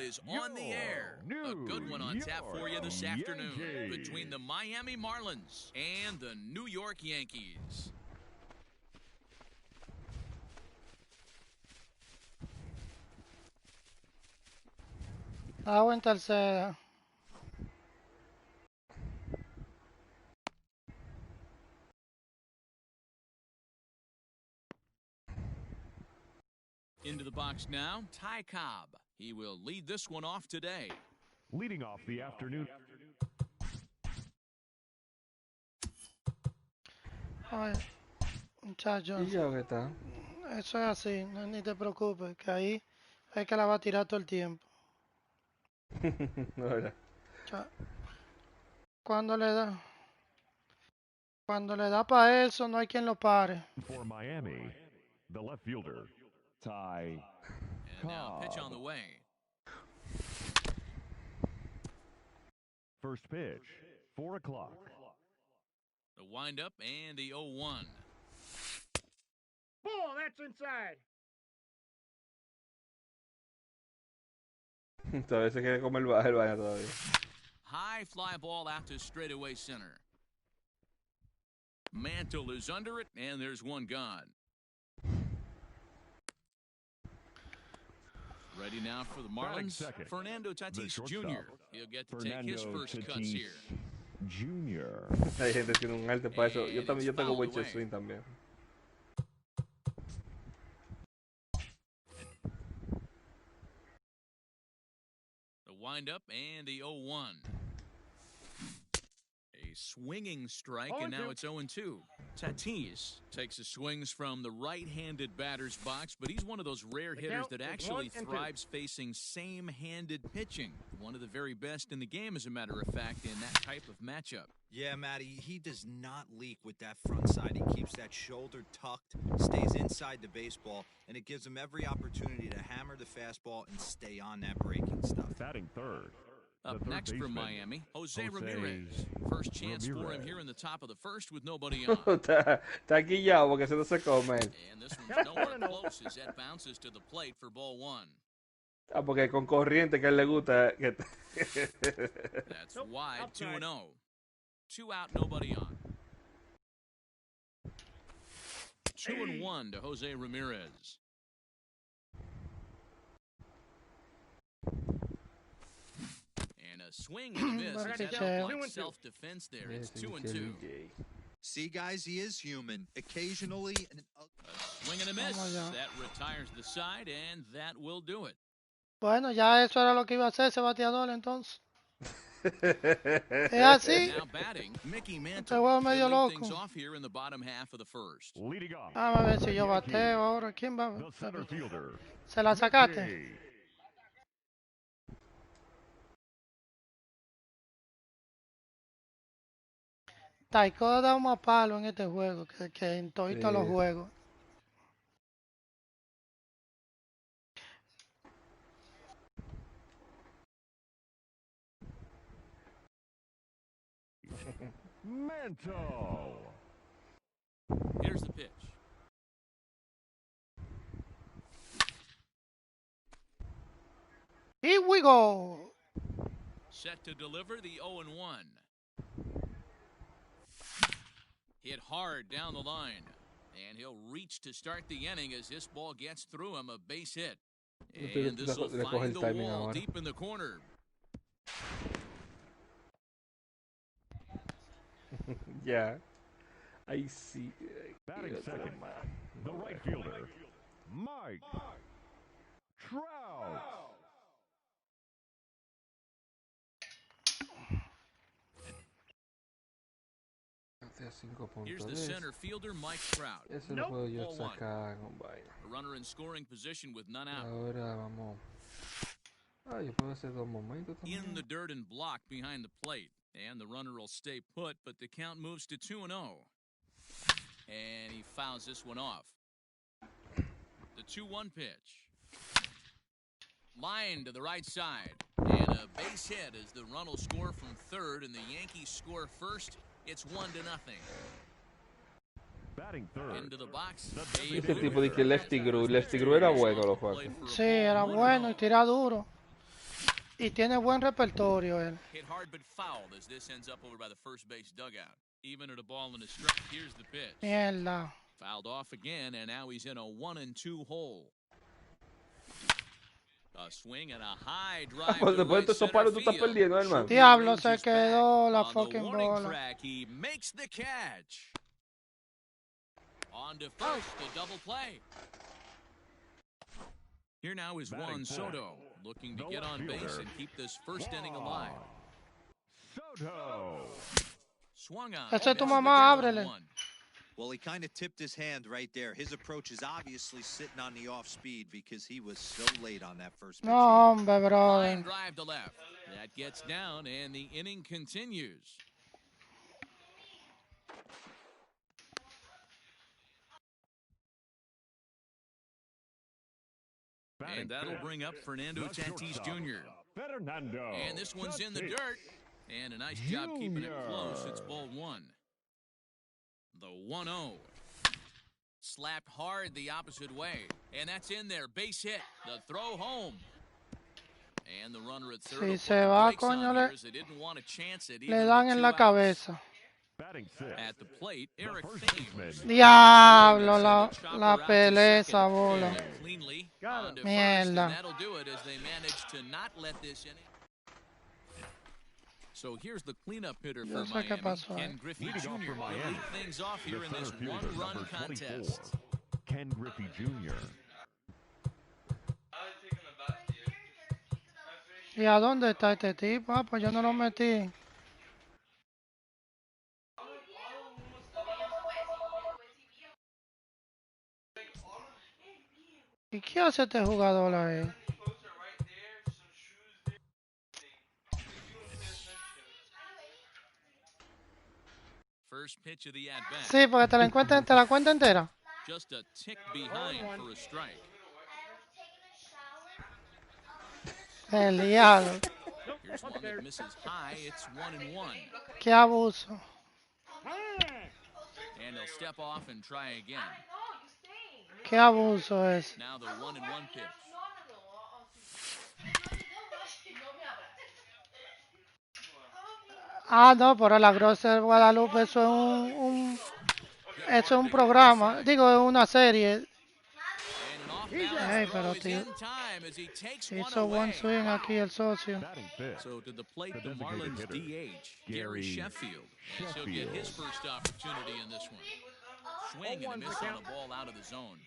is on the air. A good one on tap for you this afternoon between the Miami Marlins and the New York Yankees. En tercera. Into the box now, Ty Cobb. He will lead this one off today. Leading off the afternoon. Ay, muchachos. ¿Y ya qué está? Eso es así, no, ni te preocupes, que ahí es que la va a tirar todo el tiempo. Ahora. Cuando le da para eso, no hay quien lo pare. For Miami, the left fielder, Ty And now pitch on the way. First pitch, 4 o'clock. The windup and the 0-1. Ball, that's inside. Todavía se quiere comer el baño todavía. High fly ball out to straightaway center. Mantle is under it, and there's one gone. Ready now for the Marlins, Fernando Tatis Jr. He'll get to take his first cuts here. Jr. Hay gente que tiene un arte para eso. Yo tengo buen swing también. The windup and the 0-1. A swinging strike, and now it's 0-2. Tatis takes his swings from the right-handed batter's box, but he's one of those rare hitters that actually thrives facing same-handed pitching. One of the very best in the game, as a matter of fact, in that type of matchup. Yeah, Matty, he does not leak with that front side. He keeps that shoulder tucked, stays inside the baseball, and it gives him every opportunity to hammer the fastball and stay on that breaking stuff. Batting third. Up next from Miami, Jose Ramirez. First chance for him here in the top of the first with nobody on. Está guillado porque se no se come. And this one's nowhere close as that bounces to the plate for ball one. Ah, porque con corriente que a él le gusta. That's wide, 2-0. 2 out, nobody on. 2-1 to Jose Ramirez. A swing and a miss. Like self-defense there. It's 2-2. See, guys, he is human. Occasionally, a swing and a miss. That retires the side, and that will do it. Bueno, ya eso era lo que iba a hacer ese bateador entonces. Es así. Now batting, Mickey Este juego medio loco. things off here in the bottom half of the first. Vamos a ver si yo bateo ahora. ¿Quién va? ¿Se la sacaste? Taiko da más palo en este juego que en todos los juegos. Mantle. Here's the pitch. Here we go. Set to deliver the 0-1. Hit hard down the line. And he'll reach to start the inning as this ball gets through him, a base hit. And this will find the wall deep in the corner. Yeah, I see. Batting second, the right fielder, Mike Trout. Here's the center fielder, Mike Trout. Eso lo puedo yo sacar con vaina. A runner in scoring position with none out. Ahora vamos. Ah, yo puedo hacer dos momentos también. In the dirt and block behind the plate. And the runner will stay put, but the count moves to 2-0. And he fouls this one off. The 2-1 pitch. Line to the right side. And a base hit as the run will score from third and the Yankees score first. It's 1-0. Batting third. Into the box. Ese tipo de que Lefty Gru era bueno los juegos. Sí, era bueno y tira duro. Y tiene buen repertorio él. Hit hard but fouled as this ends up over by the first base dugout. Even at a ball and a strike. Here's the pitch. Mierda. Fouled off again, and now he's in a 1-2 hole. A swing and a high drive to Después de right esos palos tú center estás perdiendo, field. hermano. Diablo, se quedó la On the fucking warning bola. track, he makes the catch. On to first, the double play. Here now is Juan Soto, looking to get on base and keep this first inning alive. Soto. Swung on. Esa es tu mamá, ábrele. Well, he kind of tipped his hand right there. His approach is obviously sitting on the off speed because he was so late on that first pitch. No, hombre, Line brother. drive to left. That gets down, and the inning continues. And that'll bring up Fernando Tatis Jr. Fernando. And this one's in the dirt. And a nice job keeping it close. It's ball one. The 1-0. Slapped hard the opposite way. And that's in there. Base hit. The throw home. And the runner at third. Si se va, coño, le dan en la cabeza. At the plate, Eric Thames. Diablo, la pelea esa bola. Mierda. That'll do it as they manage to not let this inning. So here's the cleanup hitter for Miami, Ken Griffey Jr. will lead things off here in this one-run contest. Ken Griffey Jr. ¿Y a dónde está este tipo? Ah, pues yo no lo metí. ¿Y qué hace este jugador ahí? First pitch of the at-bat. Sí, porque te la cuenta entera. Just a tick behind for a strike. El diablo. Here's one that misses high. It's 1-1. Qué abuso. And he'll step off and try again. Qué abuso es. Now the 1-1 pitch. Ah, no, pero la Grosa de Guadalupe, eso es un programa. Digo, es una serie. Hey, pero tío, hizo buen swing aquí el socio. So to the plate, the Marlins DH, Gary Sheffield. And he'll get his first opportunity in this one. Swing and a miss on a ball out of the zone.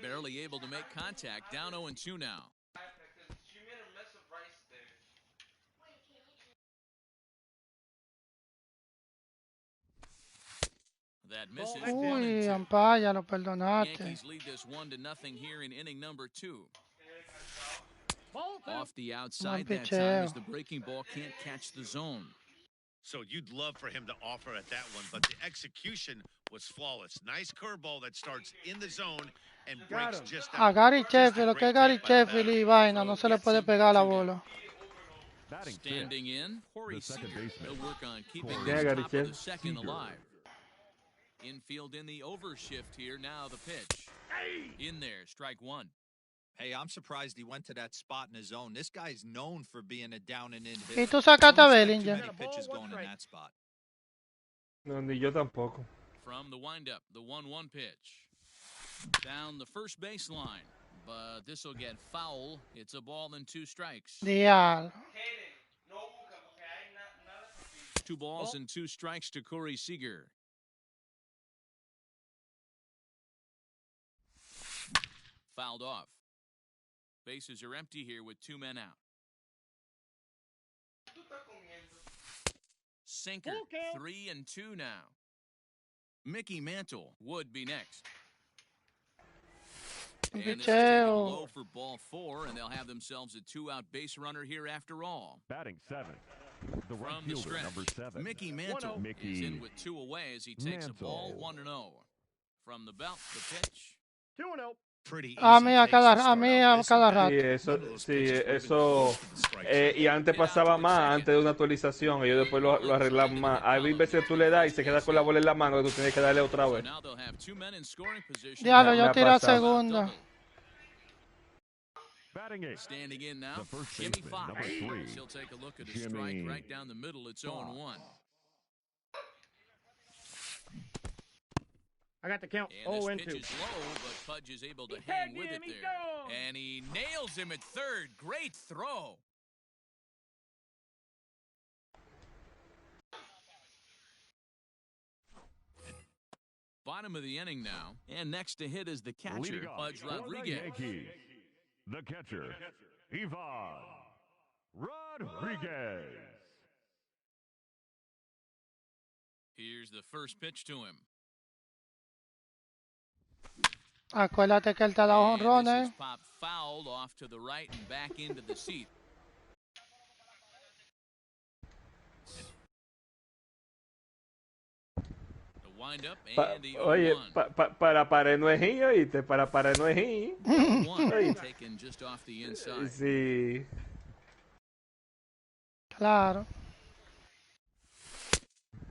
Barely able to make contact. Down 0-2 now. That misses. Uy, Ampaya, lo perdonaste. Yankees lead this 1-0 here in inning number 2. Off the outside that time as the breaking ball can't catch the zone. So you'd love for him to offer at that one, but the execution was flawless. Nice curveball that starts in the zone and breaks just out. A Gary Sheffield, lo que es Gary Sheffield y vaina, no se le puede pegar la bola. Standing in, Corey Seager. He'll work on keeping this top of the second alive. Infield in the overshift here. Now the pitch. In there, strike one. Hey, I'm surprised he went to that spot in his zone. This guy's known for being a down and in hitter. ¿Y tú sacaste a Don't Bellinger? expect too many pitches going in that spot. No, ni yo tampoco. From the windup, the 1-1 pitch. Down the first baseline. But this will get foul. It's a ball and 2 strikes. Diablo. 2 balls and 2 strikes to Corey Seager. Fouled off. Bases are empty here with 2 men out. Sinker, 3-2 now. Mickey Mantle would be next. And this is taken low for ball 4, and they'll have themselves a 2-out base runner here after all. Batting 7. The right From the fielder, stretch, number 7. Mickey Mantle Mickey is in with 2 away as he takes a ball 1-0. From the belt, the pitch. 2-0. A mí a cada rato. Sí, eso, y antes pasaba más, antes de una actualización, ellos después lo arreglan más. Hay veces tú le das y se queda con la bola en la mano, que tú tienes que darle otra vez. Diablo, yo tiré a segunda. Batting eighth. Standing in now, The first Jimmy baseman, Fox. number 3. He'll take a look at a Jimmy strike right down the middle. It's 0-1. I got the count. And this 0-2. pitch is low, but Pudge is able to hang with it there. And he nails him at third. Great throw. Bottom of the inning now. And next to hit is the catcher, Pudge Rodriguez. Yankees, the catcher, Ivan Rodriguez. Here's the first pitch to him. Acuérdate que él te da And this jonrones. is popped fouled off to the right and back into the seat. The windup and the Oye, 0-1. para pared no es hi, oíste, para pared no es hi. One taken just off the inside. Sí. Claro.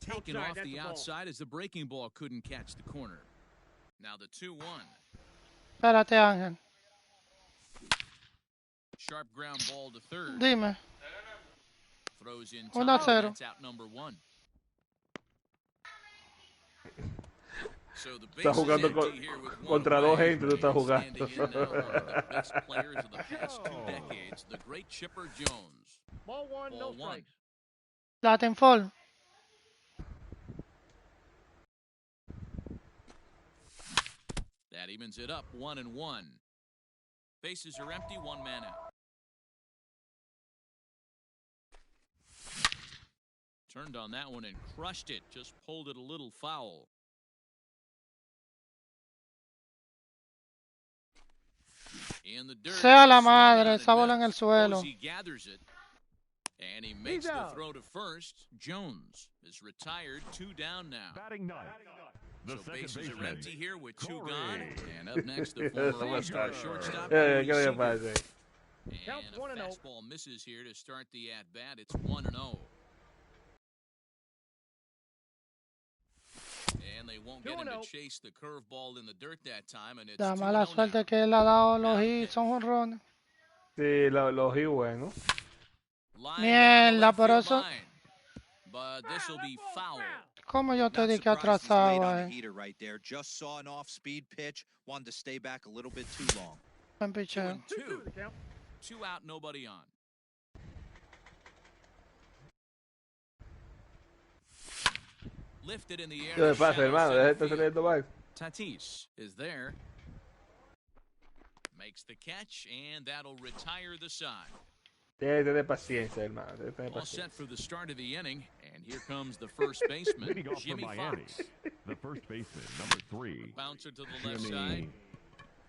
Taken Outside, off that's the the ball. outside as the breaking ball couldn't catch the corner. Now the 2-1. Espérate, Ángel. Sharp ground ball to third. Dime. Throws in 1-0. time. That's out number 1. So the Estás jugando contra dos gente, tú estás jugando. Best players of the past 2 decades, the great Chipper Jones. Ball one, no strikes. Latin fall. That evens it up 1-1. Bases are empty, 1 man out. Turned on that one and crushed it. Just pulled it a little foul. In the dirt. Sea la madre, esa bola en el suelo. He gathers it. And he makes the throw to first. Jones is retired, 2 down now. Batting ninth. The So second bases are baseman, empty here with 2 Corey. gone. And up next, the former All-Star shortstop. ¿Qué Cody le Seager. pasa? And a 1-0. fastball misses here to start the at-bat. It's 1-0. And they won't get him to 2-0. chase the curveball in the dirt that time. And it's La 2-0 mala now. suerte que él ha dado los hits son jonrones. Sí, los hi buenos. Line Mierda, down the pero left eso- field line. But this will be foul. ¿Cómo yo te Not dije surprised he's late atrasado on the ahí? heater right there. Just saw an off-speed pitch. Wanted to stay back a little bit too long. Buen picheo. 2-2. The count. 2 out, nobody on. Lifted in the air. ¿Qué le to pasa, shallow hermano? center Deja de estar field. saliendo más. Tatis is there. Makes the catch, and that'll retire the side. Tienes que tener paciencia, hermano. Tienes que tener All paciencia. set for the start of the inning, and here comes the first baseman, Leading off for Jimmy Miami, Fox. the first baseman, number 3, Bouncer to the left Jimmy side.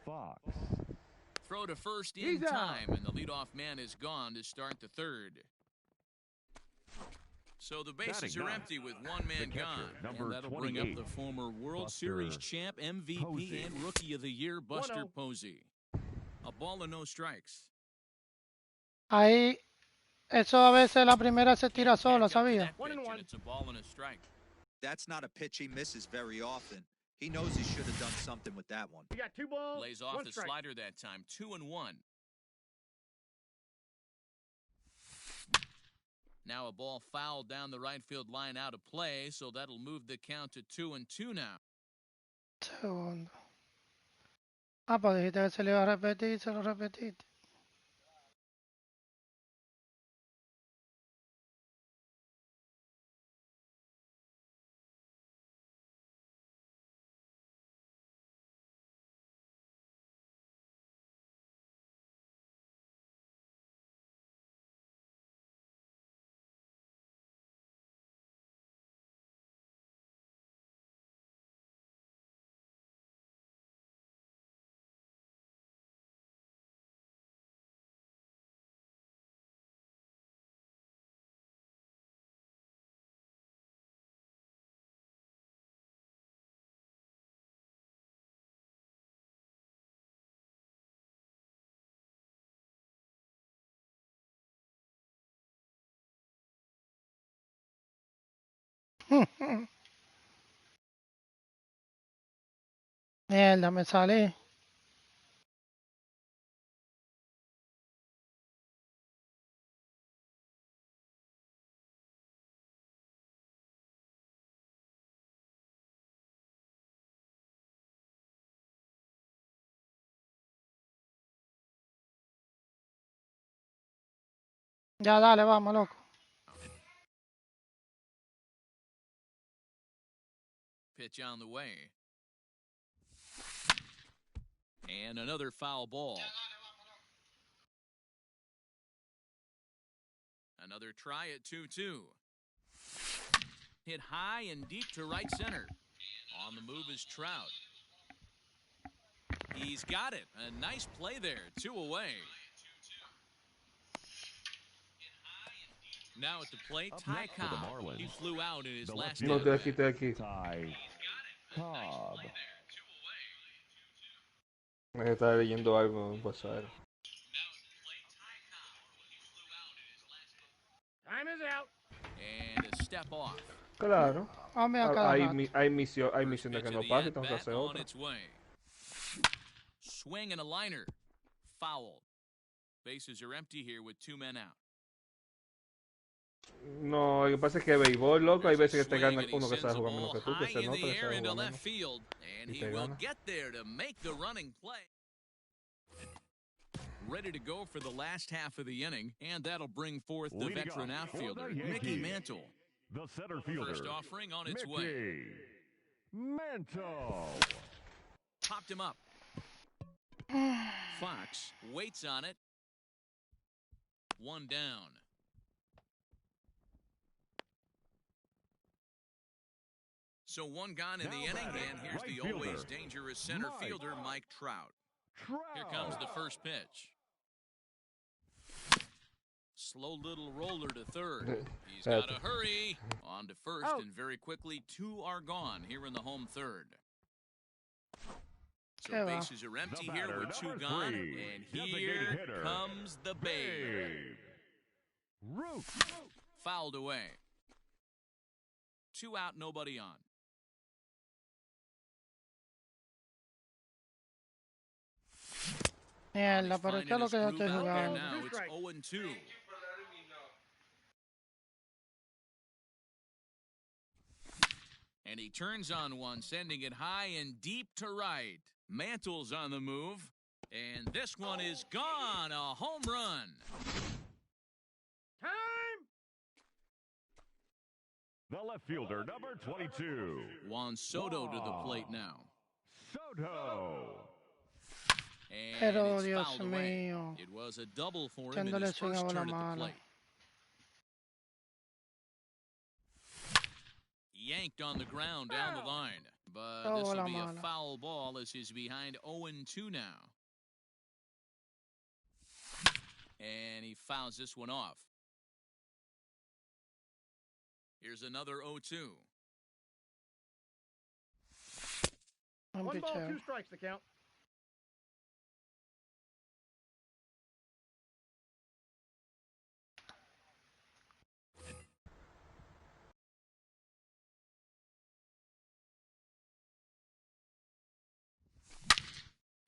Fox. Throw to first in He's out. time, and the leadoff man is gone to start the third. So the bases Batting are ninth, empty with 1 man catcher, gone. number And that'll bring up 28, the former World Buster Series champ, MVP, Posey. and Rookie of the Year, Buster 1-0. Posey. A ball and no strikes. Ahí, eso a veces la primera se tira sola, Catch up to ¿sabía? that 1 and pitch, 1. It's a ball and a strike. That's not a pitch he misses very often. He knows he should have done something with that one. We got 2 balls, Lays off 1 the strike. slider that time, 2-1. Now a ball fouled down the right field line out of play, so that'll move the count to 2-2 now. Segundo. Ah, pues dijiste que se le iba a repetir, se lo repetiste. Mierda, me salí. Ya, dale, vamos, loco. Pitch on the way. And another foul ball. Another try at 2-2. Hit high and deep to right center. On the move is Trout. He's got it. A nice play there. 2 away. Now at the plate, Ty Cobb. He flew out in his last No, inning. estoy aquí. Ty Cobb. Me estaba leyendo algo en pasar. Time is out. And a step off. Hay Claro. Hay First misiones pitch que of no the pasan y tengo que at-bat hacer on otra. its way. Swing and a liner. Foul. Bases are empty here with 2 men out. No, lo que pasa es que béisbol, loco, hay veces que te Swing gana and he uno que sends sabe a jugar menos ball que tú, que high se in nota the que air sabe into jugar left menos. field, and Y he te will gana. get there to make the running play. Ready to go for the last half of the inning, and that'll bring forth the Leading veteran off for outfielder, the Mickey Yankees, Mantle. The center fielder. First offering on its way. Mickey Mantle. Popped him up. Fox waits on it. 1 down. So 1 gone in the inning, and here's right the fielder, always dangerous center Mike fielder, Mike Trout. Trout. Here comes the first pitch. Slow little roller to third. He's got to hurry. On to first, and very quickly 2 are gone here in the home third. So bases are empty here with 2 gone, and here comes the Babe. Root. Fouled away. 2 out, nobody on. Mierda, pero es que lo que yo estoy jugando. Now it's 0-2. And he turns on one, sending it high and deep to right. Mantle's on the move, and this one is gone. A home run. Time. The left fielder, number 22. Juan Soto to the plate now. Soto. And Pero it's Dios fouled away. mío. It was a double for him in Echándole his swing a first bola turn at the mala. plate. Yanked on the ground down the line. But this will be a foul ball as he's behind 0-2 now. And he fouls this one off. Here's another 0-2. 1 ball, 2 strikes the count.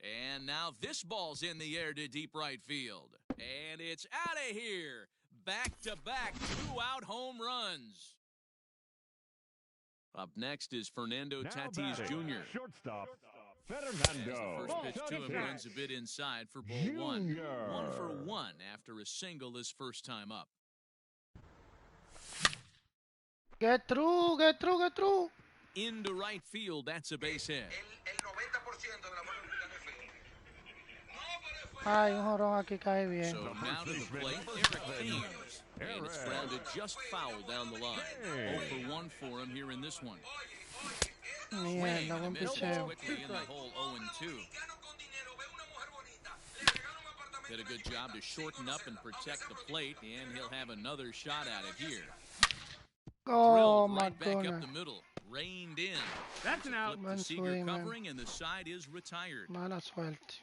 And now this ball's in the air to deep right field. And it's out of here. Back-to-back 2-out home runs. Up next is Fernando Tatis Jr. Shortstop, As Fernando. the first pitch to him brings a bit inside for ball 1. 1 for 1 after a single his first time up. Get through, get through, get through. Into right field, that's a base hit. Ay, un jorón aquí cae bien. So now to the plate, Eric Thames. And it's grounded just foul down the line. 0 for 1 for him here in this one. Swing Mierda, and a buen miss picheo. quickly in the hole 0-2. Did a good job to shorten up and protect the plate, and he'll have another shot at it here. Oh, Drilled my right back up goodness. the middle, reined in. That's an out. Flip to Seager swing, man. covering, and the side is retired. Mala suerte.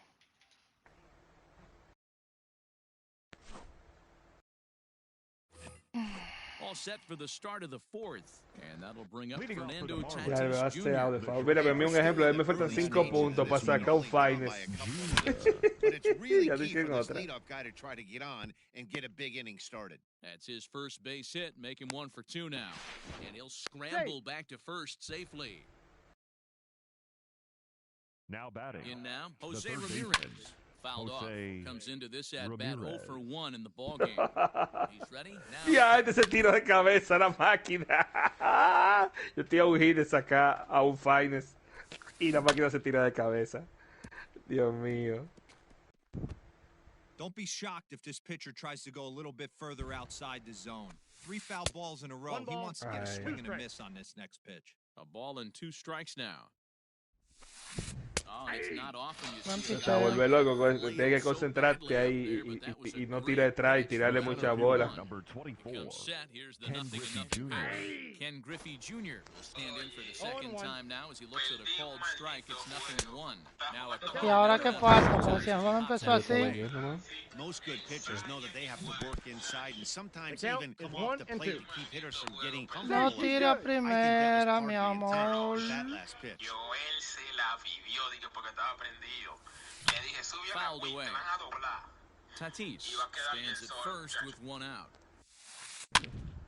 All set for the start of the 4th, and that'll bring up Leading off for the Fernando Marlins. Ya me Tatis has dado de Jr. favor. Mira, me un ejemplo. A mí me faltan 5 puntos para sacar un finest. But it's really Ya key dije for en this otra. leadoff guy to try to get on and get a big inning started. That's his first base hit, make him 1 for 2 now. And he'll scramble back to first safely. Now batting. In now, Jose third Ramirez. baseman, Fouled off. Jose Comes into this at bat 0 Ramirez. for 1 in the ball game. He's ready now. Ya, ese tiro de cabeza, la máquina. Yo estoy a un hit de sacar a un Finest y la máquina se tira de cabeza. Dios mío. Don't be shocked if this pitcher tries to go a little bit further outside the zone. 3 foul balls in a row. He wants to get a swing and a miss on this next pitch. A ball and 2 strikes now. Oh, it's not often you see Se vuelve loco, tienes que concentrarte ahí y no tirar detrás y tirarle mucha bola. Number 24. Set. Here's the Ken nothing Griffey enough. Jr. Ken Griffey Jr. will stand in for the second time now as he looks at a called strike. It's 0-1. Now Y ahora qué pasa, como si el juego empezó así. Most good pitchers know that they have to work inside and sometimes The count even is come off 1 the and plate 2. to keep hitters from getting No comfortable. tira I think that primera, was mi part of the intent amor. of that last pitch. Joel se la vivió, dije, porque estaba prendido. Le dije, sube a la Fouled cuita, away. te van a doblar. Tatis Y va a quedar bien stands at solo, first muchacho. with 1 out.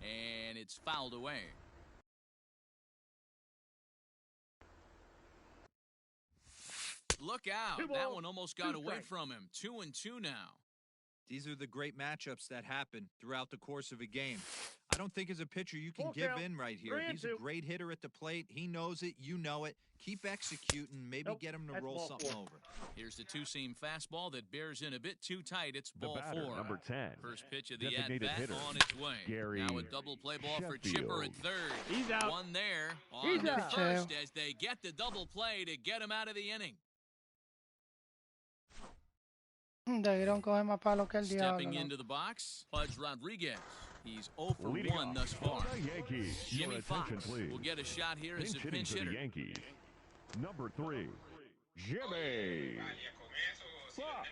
And it's fouled away. Look out. That one almost got away from him. 2-2 now. These are the great matchups that happen throughout the course of a game. I don't think as a pitcher you can Full give count. in right here. 3 and He's a 2. great hitter at the plate. He knows it. You know it. Keep executing. Maybe Nope, get him to that's roll ball something 4. over. Here's the two-seam fastball that bears in a bit too tight. It's The ball batter, 4. number 10. First pitch of the Designated at-bat hitter, on its way. Gary Now a double play ball for Chipper at Sheffield. third. He's out. One there on He's the out. first as they get the double play to get him out of the inning. Debieron coger más palo que el diablo. Stepping ¿no? into the box, Pudge Rodriguez. He's 0 for Leading 1 off thus far. for the Yankees. Your Jimmy attention, Fox please. will get a shot here as a Hitting pinch for the hitter. Yankees. Number 3, Jimmy Fox.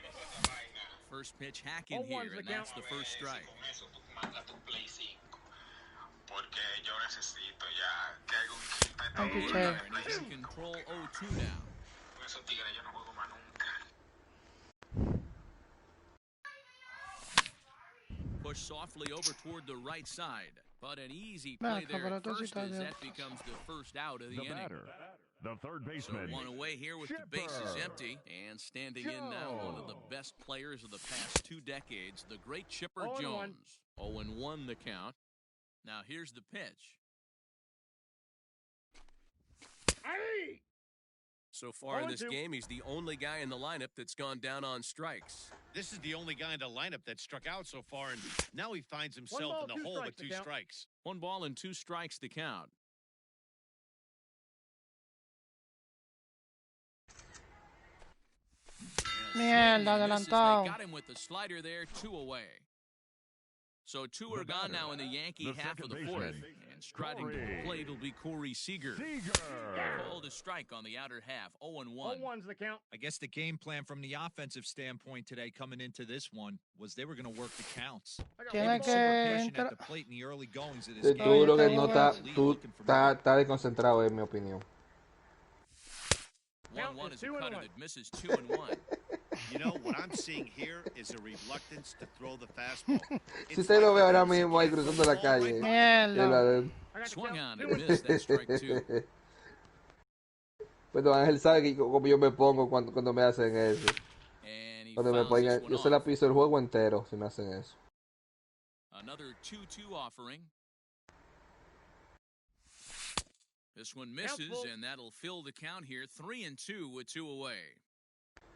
First pitch hacking here, and that's the first strike. Porque yo necesito ya que haga un quita esta Thank you, bola. Chair. And he's in control 0-2 now. Con esos tigres yo no juego más nunca. Push softly over toward the right side, but an easy Nah, play there at pero tú sí first estás as bien. that becomes the first out of the The inning. batter, the third So baseman. one away here with the bases Chipper. empty, and standing in now one of the best players of the past 2 decades, the great Chipper 0-1. Jones. 0-1 the count. Now here's the pitch. Hey! So far in this 0-2. game, he's the only guy in the lineup that's gone down on strikes. This is the only guy in the lineup that struck out so far, and now he finds himself ball, in the 2 hole with strikes to 2 count. strikes. 1 ball and 2 strikes the count. Mierda, adelantado. They got him with the slider there, 2 away. So 2 are gone now in the Yankee the half of the second 4th. baseman, And striding to the plate will be Corey Seager. Called a strike on the outer half, 0-1. 0-1's the count. I guess the game plan from the offensive standpoint today coming into this one was they were going to work the counts. I got Tiene one Super que ball. patient entrar. at the plate in the early goings of this Tú game. lo que no está, Lead tú looking for more. estás desconcentrado, en mi opinión. 1-1 is a 2 and cutter 1. that misses 2-1. You know, what I'm seeing here is a reluctance to throw the fastball. Si usted lo ve ahora mismo ahí cruzando la calle. Mierda. I got the Swung count. on 2 and and missed that strike 2. Pues don Ángel sabe que como yo me pongo cuando me hacen eso. And he Cuando me fouls this pongan, one yo se la off. piso el juego entero si me hacen eso. Another 2-2 offering. This one misses, full. and that'll fill the count here. 3-2 with 2 away.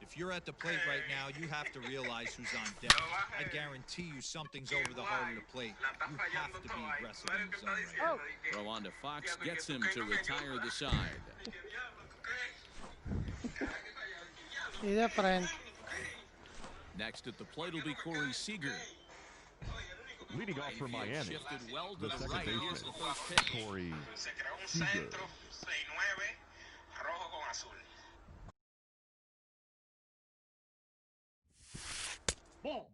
If you're at the plate right now, you have to realize who's on deck. I guarantee you something's over the heart of the plate. You have to be aggressive in the zone right now. Throw on to Fox, gets him to retire the side. Y de frente. Next at the plate will be Corey Seager. Leading off for Infield Miami, shifted well to the the second right. Here's baseman, the first pitch. Corey Se creó un Seager. centro, 6-9, rojo con azul.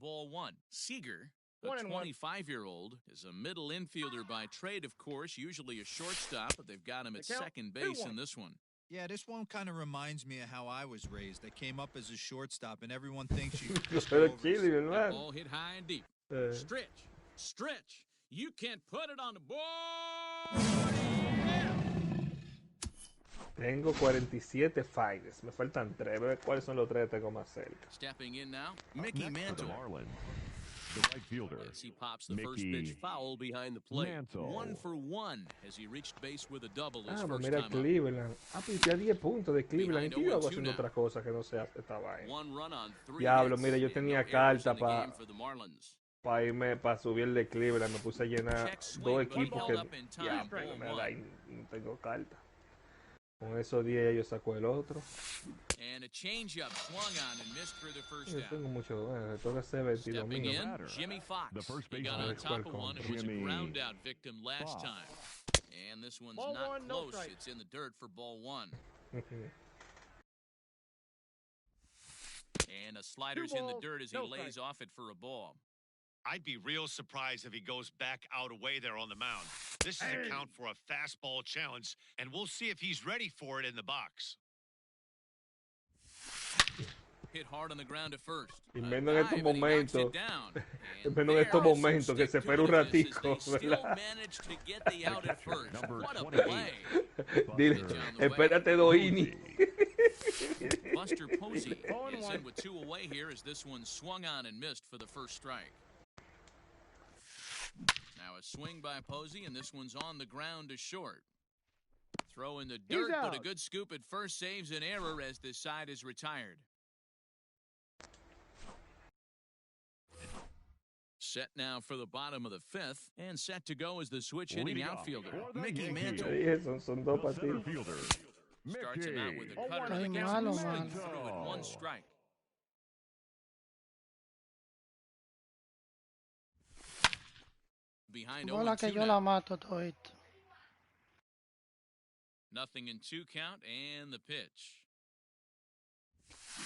Ball 1. Seager, a 1-1. 25-year-old, is a middle infielder by trade, of course, usually a shortstop, but they've got him at The count, second base 2-1. in this one. Yeah, this one kind of reminds me of how I was raised. I came up as a shortstop, and everyone thinks you just go Pero over Chile, the- hermano. Ball hit high and deep. Eh. Stretch. You can't put it on the board. Tengo 47 finals. Me faltan 3. Ve cuáles son los 3 que tengo más cerca. Stepping in now, Mickey Mantle. The right fielder. Yes, he pops the first pitch foul behind the plate. Mantle. 1 for 1 as he reached base with a double his Ah, pues first mira time up. Cleveland. Ah, pues ya 10 puntos de Cleveland. Y yo hago haciendo otra cosa que no sea esta vaina. Diablo, mira, yo tenía carta para irme, para subir el de Cleveland. Me puse a llenar 2 equipos que ya, pero me da y no tengo carta. Con esos 10 yo saco el otro. And a changeup swung on and missed for the first Yo tengo mucho, tengo que ser 22 mío. Jimmy Fox. He got on top of one and was a ground out victim last time. And this one's Ball not one, no close. strike. It's in the dirt for ball 1. And a slider's in the dirt as he lays off it for a ball. I'd be real surprised if he goes back out away there on the mound. This is a count for a fastball challenge, and we'll see if he's ready for it in the box. Hit hard on the ground at first. Y menos en estos momentos, menos en estos momentos que se espera un ratico, ¿verdad? Dile, espérate 2 innings. Buster Posey is in with 2 away here as this one swung on and missed for the first strike. Now a swing by Posey, and this one's on the ground to short. Throw in the dirt, but a good scoop at first saves an error as this side is retired. Set now for the bottom of the 5th, and set to go as the switch-hitting outfielder, Mickey Mantle. Son 2 partidos. Starts him out with a cutter that gets him swing through at 1 strike. Behind 0-2 que yo la mato todito. Nothing in 2 count, and the pitch.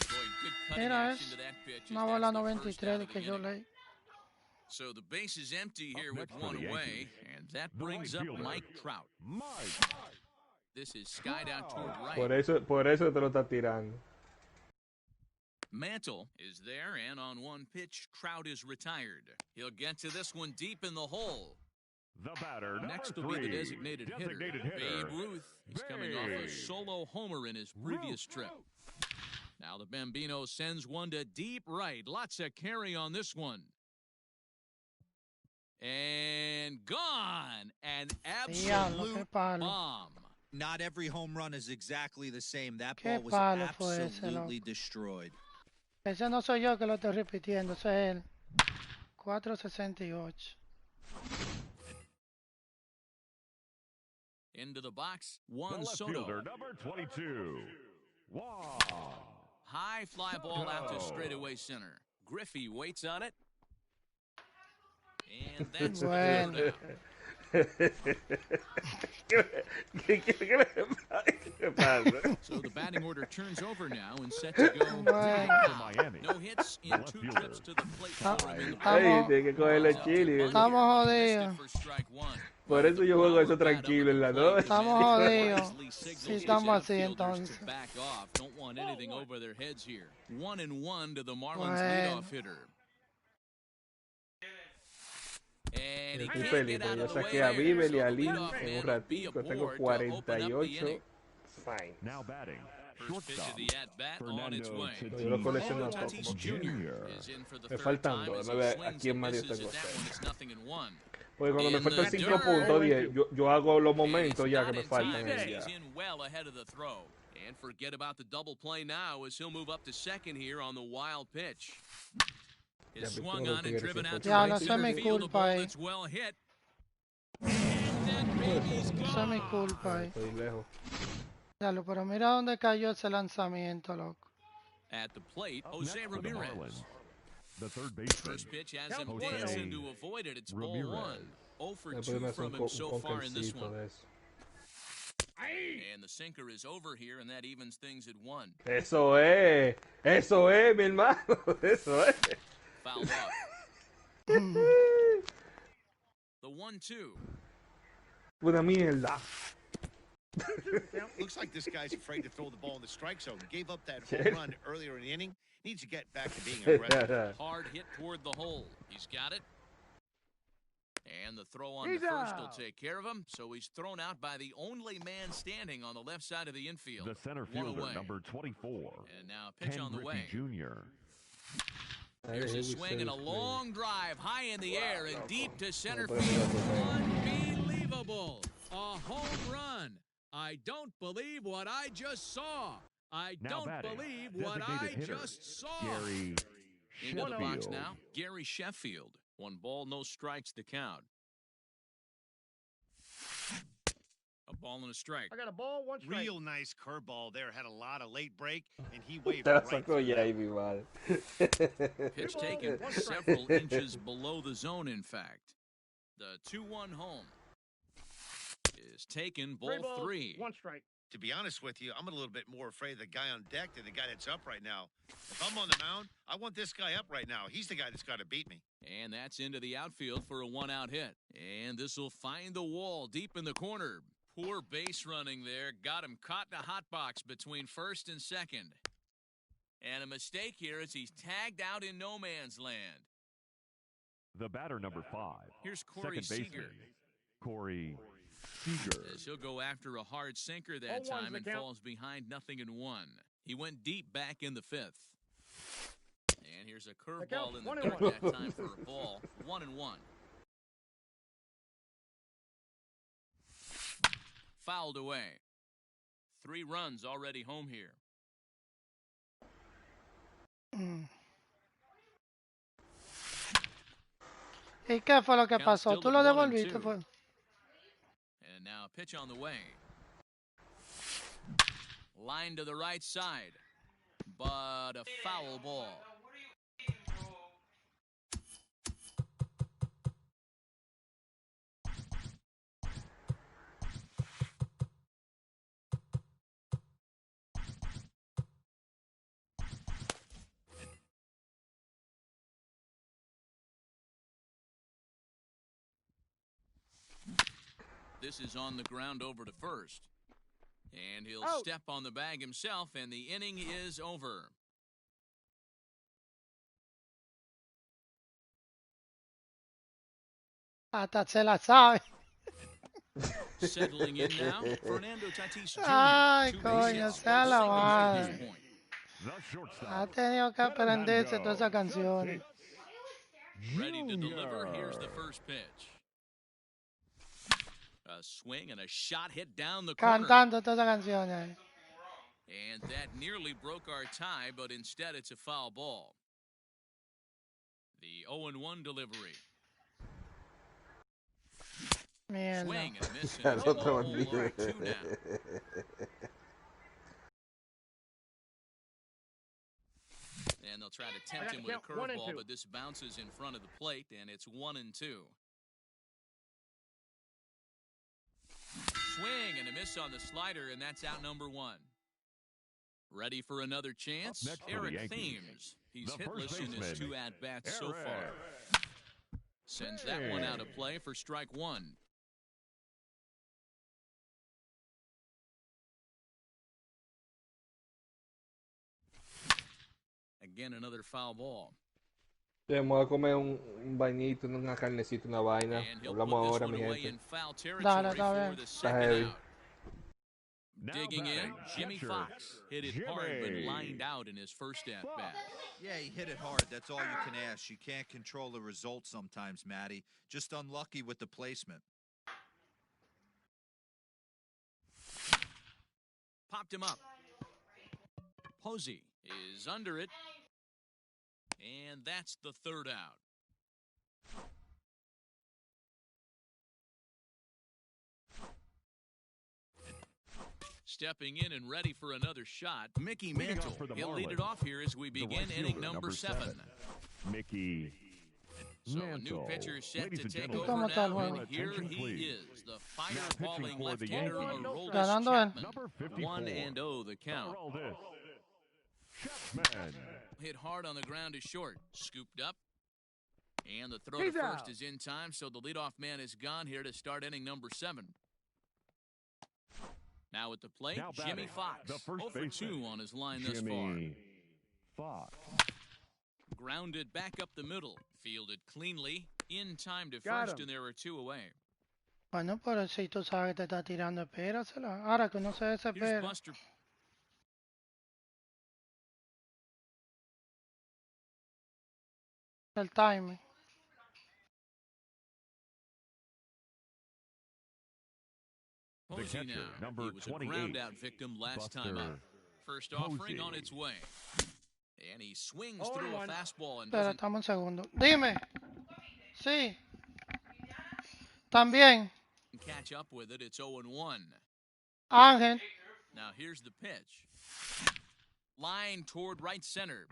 Boy, good cutting Mira, action to that pitch. Una bola 93 que yo leí. So the base is empty here with 1 away, and that brings up Mike Trout. This is skied out toward right. Por eso te lo está tirando. Mantle is there, and on 1 pitch, Trout is retired. He'll get to this one deep in the hole. The batter, next will be the designated hitter. Babe Ruth. He's coming off a solo homer in his previous trip. Now the Bambino sends one to deep right. Lots of carry on this one. And gone. An absolute bomb. Not every home run is exactly the same. That ball was absolutely destroyed. Ese no soy yo que lo estoy repitiendo, ese es él. 468. Into the box, Juan Soto. Fielder, number 22. Wow. High fly ball out to straightaway center. Griffey waits on it. And that's bueno. So the batting order turns over now and set to go. No hits in 2 trips to the plate. Estamos jodidos. Por eso yo juego eso tranquilo en la noche. Estamos jodidos. Si estamos así entonces. Don't want anything over their heads here. 1-1 to the Marlins leadoff hitter. Estoy feliz, porque yo saqué a Bieber y a Lee en un ratito. Tengo 48. Fine. Now batting. Shortstop, yo lo colecciono todo como me faltan 2. Déjame ver a quién más yo tengo. Porque cuando me faltan 5 puntos, 10, yo hago los momentos ya que me faltan. And forget about the double play now as he'll move up to second here on the wild pitch. Is swung on and driven out to right center field. The ball that's well hit. And that baby's gone. Esa es mi culpa. Estoy lejos. Dale, pero mira dónde cayó ese lanzamiento, loco. At the plate, Jose Ramirez. The third baseman. First pitch has him dancing to avoid it. It's ball 1. 0 for 2 from him so far in this one. And the sinker is over here, and that evens things at 1. Eso es, mi hermano, eso es. Fouled up. The 1-2. Una mierda. Looks like this guy's afraid to throw the ball in the strike zone. Gave up that home run earlier in the inning. Needs to get back to being aggressive. Hard hit toward the hole. He's got it. And the throw on the first will take care of him, so he's thrown out by the only man standing on the left side of the infield. The center fielder, number 24. And now a pitch Ken on the way. Jr. Here's a swing and a long drive high in the air and deep to center field. Unbelievable. A home run. I don't believe what I just saw. I don't believe what I just saw. Gary Into the box now, Gary Sheffield. 1 ball, no strikes to count. A ball and a strike. I got a ball, 1 strike. Real nice curveball there. Had a lot of late break, and he waved right through that. Pitch taken several inches below the zone, in fact. The 2-1 home is taken, ball 3. 1 strike. To be honest with you, I'm a little bit more afraid of the guy on deck than the guy that's up right now. If I'm on the mound, I want this guy up right now. He's the guy that's got to beat me. And that's into the outfield for a 1-out hit. And this will find the wall deep in the corner. Poor base running there. Got him caught in a hot box between first and second. And a mistake here as he's tagged out in no man's land. The batter, number 5. Here's Corey Seager. Corey Seager. As he'll go after a hard sinker that time and falls behind 0-1. He went deep back in the 5th. And here's a curveball in the dirt that time for a ball. 1-1. Fouled away. 3 runs already home here. ¿Y qué fue lo que pasó? ¿Tú lo devolviste? Fue? And now pitch on the way. Line to the right side. But a foul ball. This is on the ground over to first. And he'll step on the bag himself, and the inning is over. Hasta se la sabe. Settling in now, Fernando Tatis Jr. Ay, coño, sea la madre. Ha tenido que aprenderse todas esas canciones. Ready to deliver. Here's the first pitch. A swing and a shot hit down the corner. Cantando todas esas canciones. And that nearly broke our tie, but instead it's a foul ball. The 0-1 delivery. Mierda. Swing and a miss. And it's 0-2 now. And they'll try to tempt him with a curveball, but this bounces in front of the plate, and it's 1-2. Swing and a miss on the slider, and that's out number 1. Ready for another chance? Eric Thames. He's hitless in his 2 at-bats so far. Sends that one out of play for strike 1. Again, another foul ball. Me voy a comer un vainito, una carnecita, una vaina. Hablamos ahora, mi gente. Dale, dale. Digging in, Jimmy Fox hit it hard but lined out in his first at-bat. Yeah, he hit it hard. That's all you can ask. You can't control the result sometimes, Matty. Just unlucky with the placement. Popped him up. Posey is under it. And that's the 3rd out. Stepping in and ready for another shot, Mickey Mantle. He'll lead it off here as we begin inning number 7. Mickey So a new pitcher set to take over now, and here he is, the fireballing left-hander, Aroldis Chapman. 1-0 the count. Hit hard on the ground is short. Scooped up. And the throw to first is in time, so the leadoff man is gone here to start inning number 7. Now at the plate, Jimmy Fox. 0 for 2 on his line thus far. Fox. Grounded back up the middle. Fielded cleanly. In time to first, and there are 2 away. Bueno, pero si tú sabes que te está tirando, espérasela. Ahora que uno se desespera. El timing. The catcher, number 28, ground out victim last time up. First offering on its way. And he swings through a fastball and Espera, estamos un segundo. Dime. Sí. También. Catch up with it. It's 0-1. Ángel. Now here's the pitch. Line toward right center.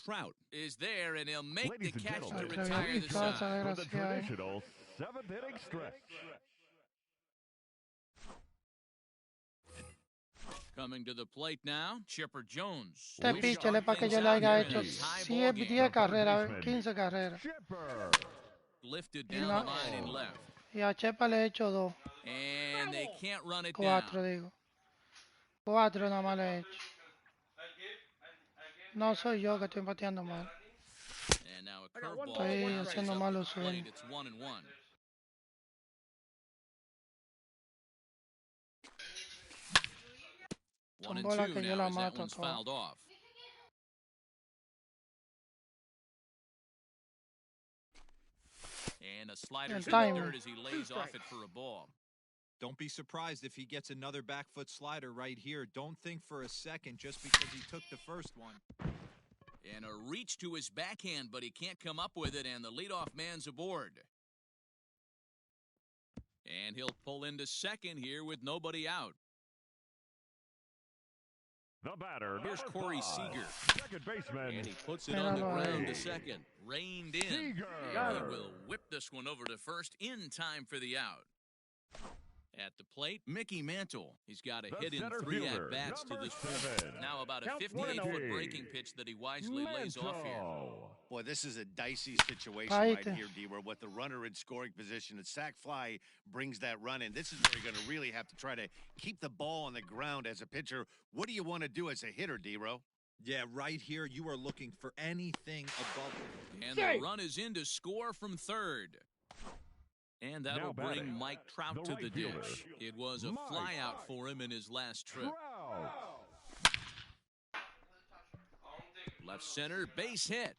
Trout is there, and he'll make Ladies the catch to and retire the side. For the traditional 7th inning stretch. Coming to the plate now, Chipper Jones. Este pitcher es para que yo le haya hecho 10 carreras, 15 carreras. Lifted down the line and left. Y a Chepa le he hecho 2. And they can't run it 4 down. digo. 4 nada más le he hecho. No soy yo que estoy bateando mal. And now a curveball. Estoy haciendo malos sueños. It's 1-1. Son bolas que yo la mato a fouled off. And a slider to the third as he lays off it for a ball. Don't be surprised if he gets another back foot slider right here. Don't think for a second just because he took the first one. And a reach to his backhand, but he can't come up with it, and the leadoff man's aboard. And he'll pull into second here with nobody out. The batter, here's Corey Seager. Second baseman. And he puts it on the ground to second. Reined in. Seager. And he will whip this one over to first in time for the out. At the plate, Mickey Mantle. He's got a hit in 3 at-bats to this point. Now about a 58-foot breaking pitch that he wisely lays off here. Boy, this is a dicey situation right here, D, where with the runner in scoring position, a sac fly brings that run in. This is where you're going to really have to try to keep the ball on the ground as a pitcher. What do you want to do as a hitter, D-Ro? Yeah, right here, you are looking for anything above. And the run is in to score from third. And that'll bring Mike Trout to the dish. It was a flyout for him in his last trip. Left center, base hit.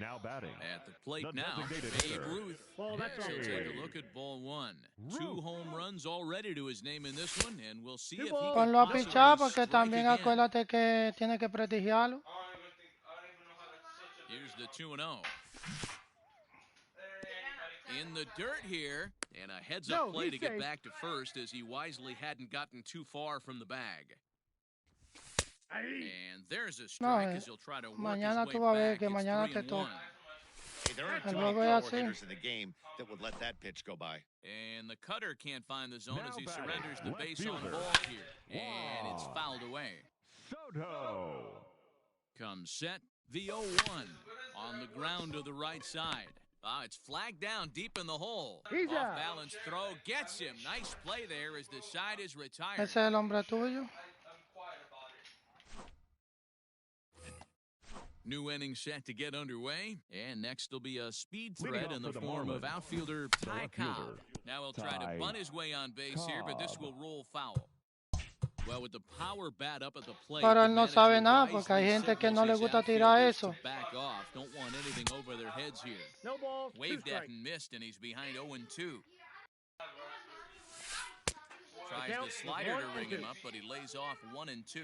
Now batting. At the plate now, Babe Ruth. He'll take a look at ball 1. 2 home runs already to his name in this one, and we'll see if he can Ponlo a pichar porque también acuérdate que tiene que prestigiarlo. Here's the 2-0. In the dirt here, and a heads-up play to get back to first as he wisely hadn't gotten too far from the bag. And there's a strike as he'll try to work mañana his tú way vas a ver back. que mañana It's te 3-1. toca. Hey, there aren't too many power hitters in the game that would let that pitch go by. And the cutter can't find the zone Now as he batting, surrenders the left base on fielder. ball here. And it's fouled away. Soto. Comes set, the 0-1 on the ground to the right side. It's flagged down deep in the hole. Off-balance throw gets him. Nice play there as the side is retired. Ese es el hombre tuyo. New inning set to get underway, and next will be a speed threat in the form of outfielder Ty Cobb. Now he'll try to bunt his way on base here, but this will roll foul. Well, with the power bat up at the plate, Pero él no sabe nada porque hay gente que no le gusta tirar eso. Back off. Don't want anything over their heads here. No balls, Waved at and missed, and he's behind 0-2. Tries the slider to ring him up, but he lays off 1-2.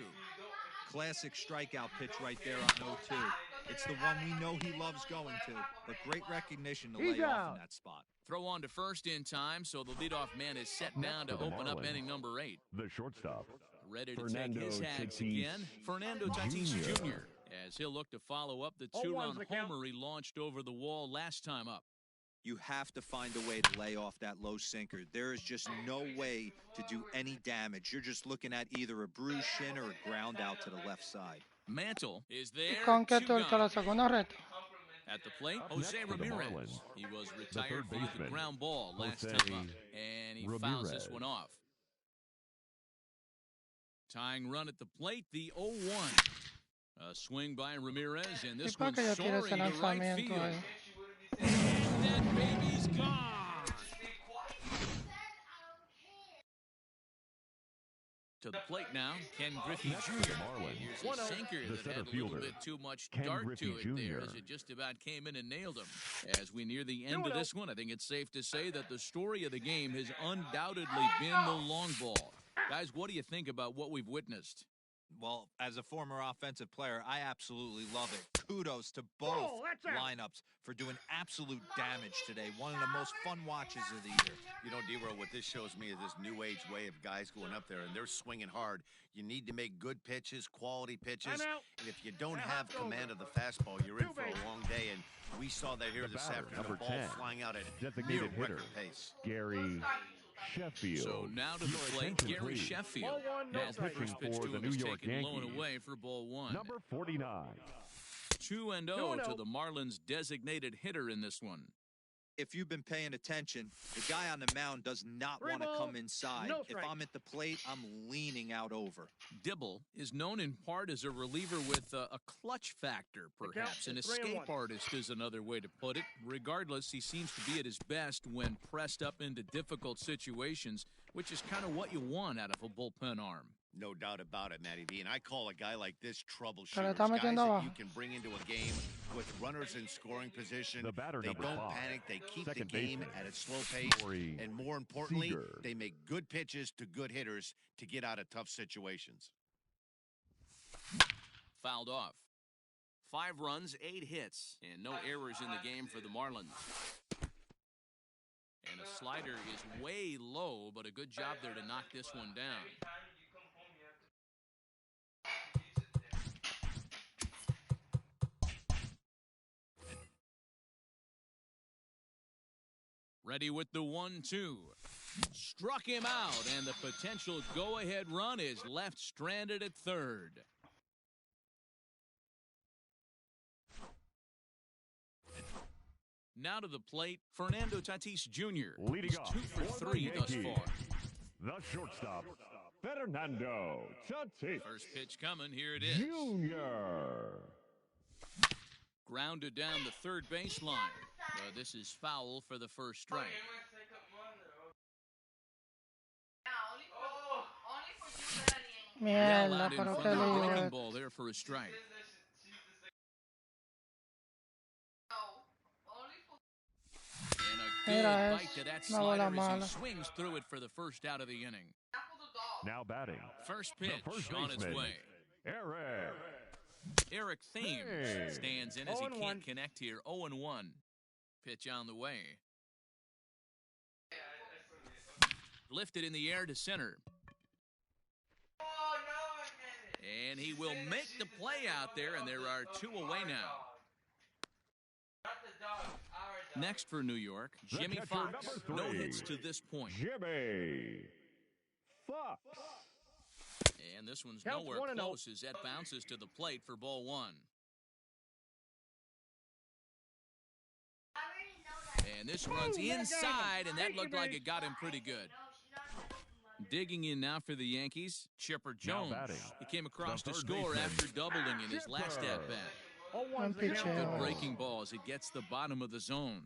Classic strikeout pitch right there on 0-2. It's the one we know he loves going to, but great recognition to lay off in that spot. Throw on to first in time, so the leadoff man is set down to open up inning number 8. The shortstop. Ready to take his hags again, Fernando Tatis Jr., as he'll look to follow up the 2-run homer he launched over the wall last time up. You have to find a way to lay off that low sinker. There is just no way to do any damage. You're just looking at either a bruised shin or a ground out to the left side. Mantle is there. ¿Con qué tú la sacó una recta? At the plate, Jose Ramirez. He was retired via the ground ball last time up, and he fouls this one off. Tying run at the plate, the 0-1. A swing by Ramirez, and this one's soaring to right field. And that baby's gone. To the plate now, Ken Griffey Jr. Here's a sinker that had a little bit too much dart to it there as it just about came in and nailed him. As we near the end of this one, I think it's safe to say that the story of the game has undoubtedly been the long ball. Guys, what do you think about what we've witnessed? Well, as a former offensive player, I absolutely love it. Kudos to both lineups for doing absolute damage today. One of the most fun watches of the year. You know, D-Row, what this shows me is this new age way of guys going up there, and they're swinging hard. You need to make good pitches, quality pitches. And if you don't have command of the fastball, you're in for a long day. And we saw that here this afternoon. The ball 10, flying out at near record pace. Gary Sheffield. So now to the plate, Gary Sheffield. As the first pitch to him is taken low and away for ball 1. Number 49. 2-0 to the Marlins' designated hitter in this one. If you've been paying attention, the guy on the mound does not want to come inside. If I'm at the plate, I'm leaning out over. Dibble is known in part as a reliever with a clutch factor, perhaps. An escape artist is another way to put it. Regardless, he seems to be at his best when pressed up into difficult situations, which is kind of what you want out of a bullpen arm. No doubt about it, Matty V. And I call a guy like this troubleshooter. Guys that you can bring into a game with runners in scoring position. The batter, they don't 5. panic. They keep the Second game baseman, at a slow pace. And more importantly, Seager. they make good pitches to good hitters to get out of tough situations. Fouled off. 5 runs, 8 hits, and no errors in the game for the Marlins. And a slider is way low, but a good job there to knock this one down. Ready with the 1-2. Struck him out, and the potential go-ahead run is left stranded at third. Now to the plate, Fernando Tatis Jr. Leading He's off 2 for 3 thus far. The shortstop, Fernando Tatis. First pitch coming, here it is. Jr. Grounded down the third baseline. This is foul for the first strike. Mierda, pero qué breaking ball there for a strike. And a good bite to that slider as he swings through it for the first out of the inning. Now batting. First pitch on its way. Eric Thames stands in as he can't connect here. 0-1. Pitch on the way. Lifted in the air to center. And he will make the play out there, and there are 2 away now. Next for New York, Jimmy Fox. No hits to this point. Jimmy Fox. And this one's nowhere close as that bounces to the plate for ball 1. And this runs inside, and that looked like it got him pretty good. Digging in now for the Yankees, Chipper Jones. He came across to score after doubling in his last at-bat. Good breaking ball as it gets the bottom of the zone.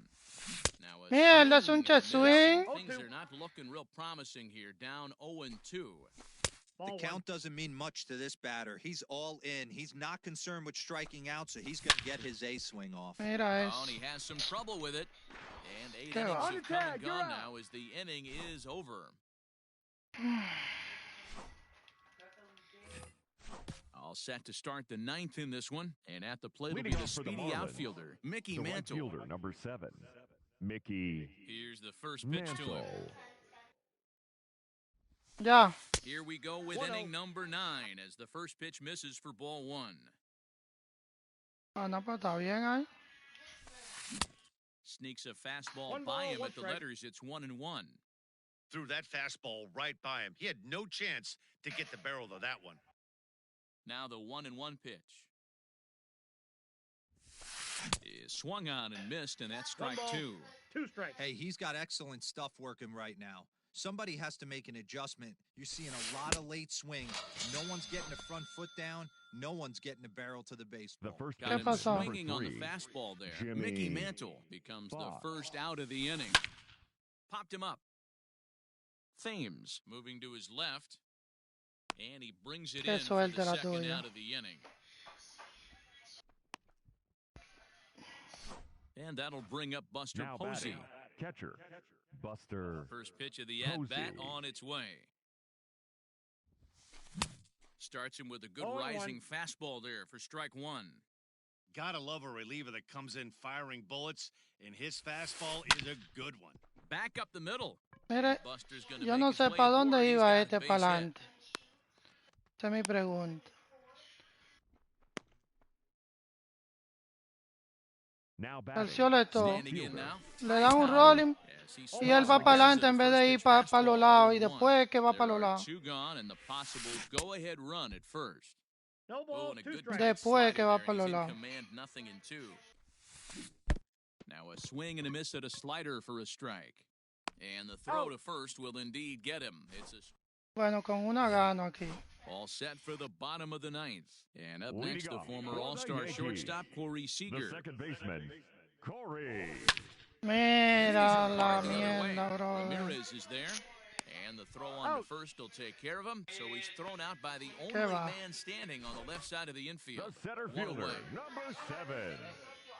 Now, Mierda, un jet swing. Things are not looking real promising here. Down 0-2. The count doesn't mean much to this batter. He's all in. He's not concerned with striking out, so he's going to get his A swing off. Oh, and he has some trouble with it. And 8 innings have come and gone now as the inning is over. All set to start the 9th in this one. And at the plate will be the speedy outfielder, Mickey Mantle. Fielder, number 7, Mickey. Here's the first pitch to him. Yeah. Here we go with inning number 9 as the first pitch misses for ball 1. No, pero está bien ahí. Sneaks a fastball by him at the letters. It's 1-1. Threw that fastball right by him. He had no chance to get the barrel of that one. Now the 1-1 pitch. Is swung on and missed, and that's strike 2. 2 strikes. Hey, he's got excellent stuff working right now. Somebody has to make an adjustment. You're seeing a lot of late swings. No one's getting the front foot down. No one's getting the barrel to the baseball. The first got him swinging on the fastball there. Jimmy Mickey Mantle becomes the first out of the inning. Popped him up. Thames moving to his left. And he brings it in for the second out of the inning. And that'll bring up Buster Posey. Catcher, Buster. First pitch of the at-bat on its way. Starts him with a good rising fastball there for strike one. Gotta love a reliever that comes in firing bullets, and his fastball is a good one. Back up the middle. Mire, yo no sé para dónde iba este para adelante. Esa es mi pregunta. Tercióle todo. Le dan un rolling y él va para adelante en vez de ir para los lados y después que va para los lados. Después que va para los lados. Now a swing and a miss at a slider for a strike. And the throw to first will indeed get him. It's a bueno, con una gano aquí. All set for the bottom of the ninth. And up next, the former All-Star shortstop, Corey Seager. The second baseman, Corey. Mira la mierda, bro. Ramirez is there. And the throw on to first will take care of him. So he's thrown out by the only man standing on the left side of the infield. The center fielder, number 7.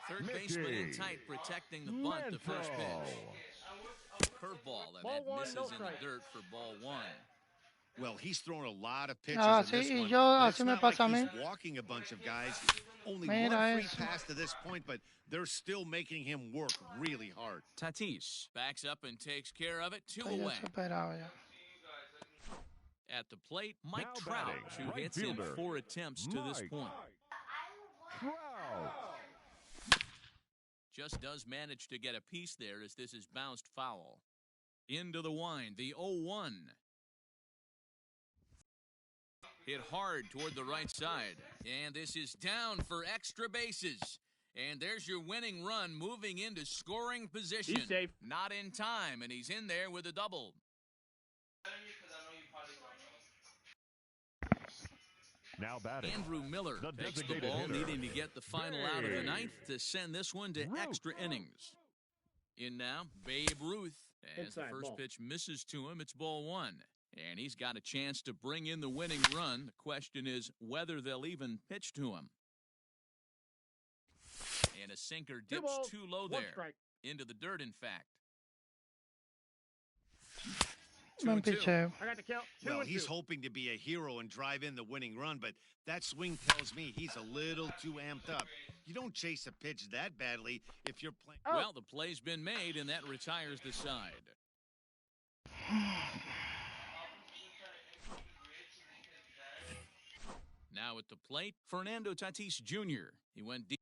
Third baseman in tight, protecting the bunt, the first pitch. Curveball, and that misses in the dirt for ball one. Well, he's thrown a lot of pitches in this one. It's not like he's walking a bunch of guys. Only one free pass to this point, but they're still making him work really hard. Tatis backs up and takes care of it. 2 away. At the plate, Mike Trout, who hits in 4 attempts to this point. Just does manage to get a piece there as this is bounced foul. Into the wind, the 0-1. Hit hard toward the right side. And this is down for extra bases. And there's your winning run moving into scoring position. He's safe. Not in time, and he's in there with a double. Now batting. Andrew Miller takes the ball, needing to get the final out of the ninth to send this one to extra innings. In now, Babe Ruth. As the first pitch misses to him, it's ball one. And he's got a chance to bring in the winning run. The question is whether they'll even pitch to him. And a sinker dips too low there. Into the dirt, in fact. 2-2. I got the count. Well, he's hoping to be a hero and drive in the winning run, but that swing tells me he's a little too amped up. You don't chase a pitch that badly if you're playing. Well, the play's been made, and that retires the side. Now at the plate, Fernando Tatis Jr. He went deep.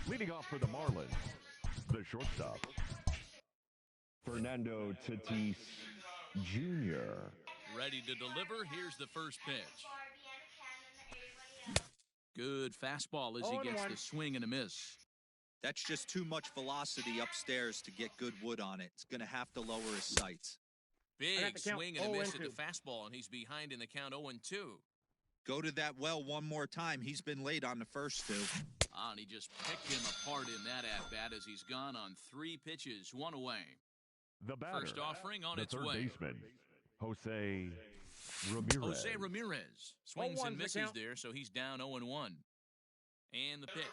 Leading off for the Marlins, the shortstop, Fernando Tatis Jr. Ready to deliver. Here's the first pitch. Good fastball as he gets the swing and a miss. That's just too much velocity upstairs to get good wood on it. It's going to have to lower his sights. Big swing and a miss at the fastball, and he's behind in the count 0-2. Go to that well one more time. He's been late on the first 2. And he just picked him apart in that at-bat as he's gone on 3 pitches, 1 away. The batter, first offering on its third way. Baseman, Jose Ramirez. Jose Ramirez swings and misses there, so he's down 0-1. And the pitch.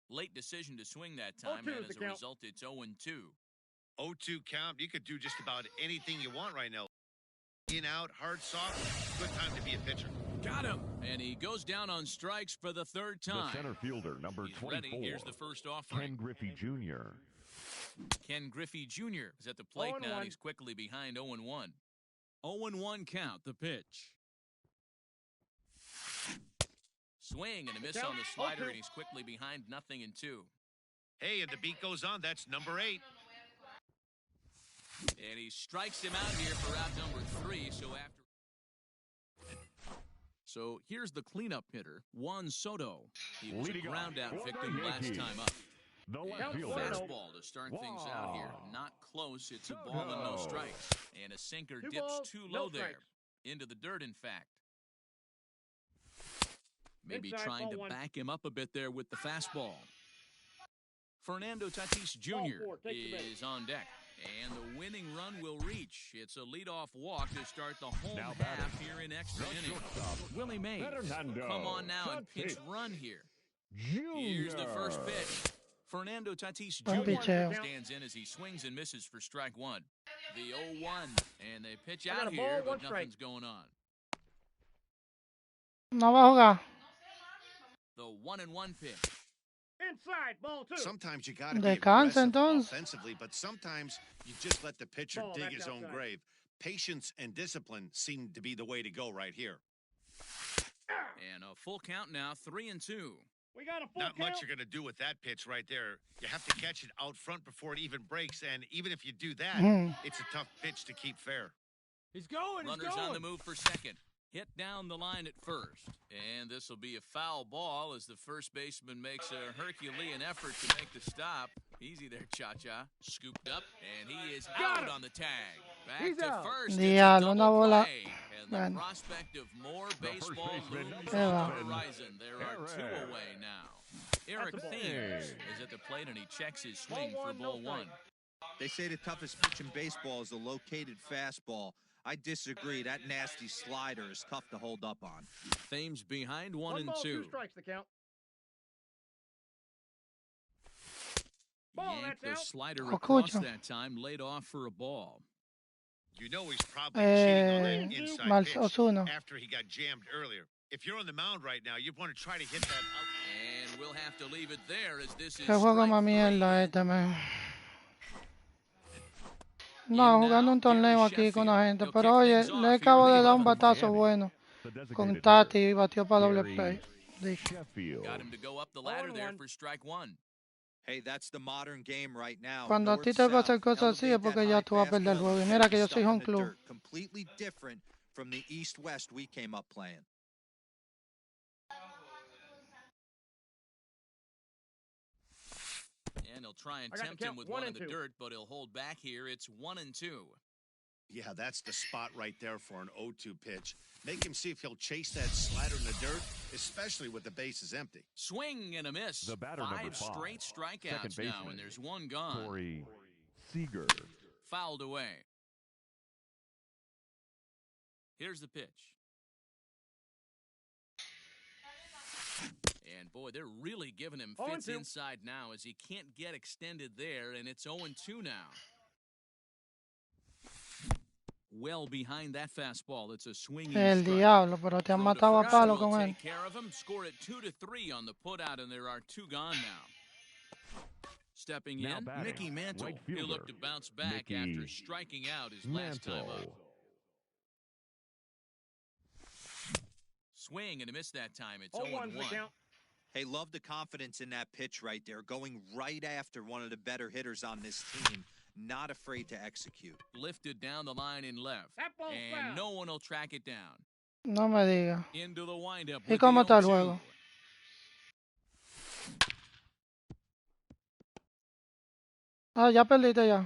Late decision to swing that time, and as a result, it's 0-2. 0-2 count. You could do just about anything you want right now. In, out, hard, soft. Good time to be a pitcher. Got him. And he goes down on strikes for the 3rd time. The center fielder, number 24. Ready. Here's the first offering. Ken Griffey Jr. Ken Griffey Jr. is at the plate now. And he's quickly behind 0-1. 0-1 count, the pitch. Swing and a miss on the slider, and he's quickly behind 0-2. Hey, and the beat goes on. That's number 8. And he strikes him out here for out number 3. So after So here's the cleanup hitter, Juan Soto. He was a ground-out victim last time up. And a fastball to start things out here. Not close. It's a ball and no strikes. And a sinker dips too low there. Into the dirt, in fact. Maybe trying to back him up a bit there with the fastball. Fernando Tatis Jr. is on deck. And the winning run will reach. It's a leadoff walk to start the home half here in extra innings. Willie Mays, come on now and pinch run here. Here's the first pitch. Fernando Tatis Jr. stands in as he swings and misses for strike one. The 0-1, and they pitch out here, but nothing's going on. No va a jugar. The 1-1 pitch. Inside, ball two. Sometimes you got to be aggressive offensively, but sometimes you just let the pitcher dig his own grave. Patience and discipline seem to be the way to go right here. And a full count now, 3-2. We got a full Not count. much you're going to do with that pitch right there. You have to catch it out front before it even breaks, and even if you do that, it's a tough pitch to keep fair. He's going. Runners on the move for second. Hit down the line at first. And this will be a foul ball as the first baseman makes a Herculean effort to make the stop. Easy there, Cha-Cha. Scooped up, and he is out on the tag. Back to first. Diablo, una bola. And the prospect of more baseball looms on the horizon. There are two away now. Eric Thames is at the plate, and he checks his swing for ball one. They say the toughest pitch in baseball is a located fastball. I disagree. That nasty slider is tough to hold up on. Thames behind 1-2. 2 strikes the count. Yanked the slider across that time, laid off for a ball. You know he's probably cheating on that inside pitch after he got jammed earlier. If you're on the mound right now, you want to try to hit that out. And we'll have to leave it there as this is Qué juego más mierda este, man. No, jugando un torneo aquí con la gente. Pero oye, le acabo de dar un batazo bueno con Tati y batió para doble play. Got him to go up the ladder there for strike one. Hey, that's the modern game right now. Cuando a ti te pasan cosas así es porque ya tú vas a perder el juego. Y mira que yo soy home club. Completely different from the East-West we came up playing. And he'll try and tempt him with one in the dirt, but he'll hold back here. It's 1-2. Yeah, that's the spot right there for an 0-2 pitch. Make him see if he'll chase that slider in the dirt, especially with the bases empty. Swing and a miss. The batter, Five straight strikeouts now, and there's one gone. Corey Seager. Fouled away. Here's the pitch. And boy, they're really giving him fits inside now as he can't get extended there, and it's 0-2 now. Well behind that fastball, it's a swinging El diablo, pero te han matado a palo con él. Take care of him. Score it 2-3 on the putout, and there are two gone now. Stepping in, Mickey Mantle. Right He'll look to bounce back after striking out his last time up. Swing and a miss that time. It's 0-1. Hey, love the confidence in that pitch right there. Going right after one of the better hitters on this team. Not afraid to execute. Lifted down the line in left. And no one will track it down. No me diga. Into the windup. ¿Y cómo está el juego? Ah, ya perdiste ya.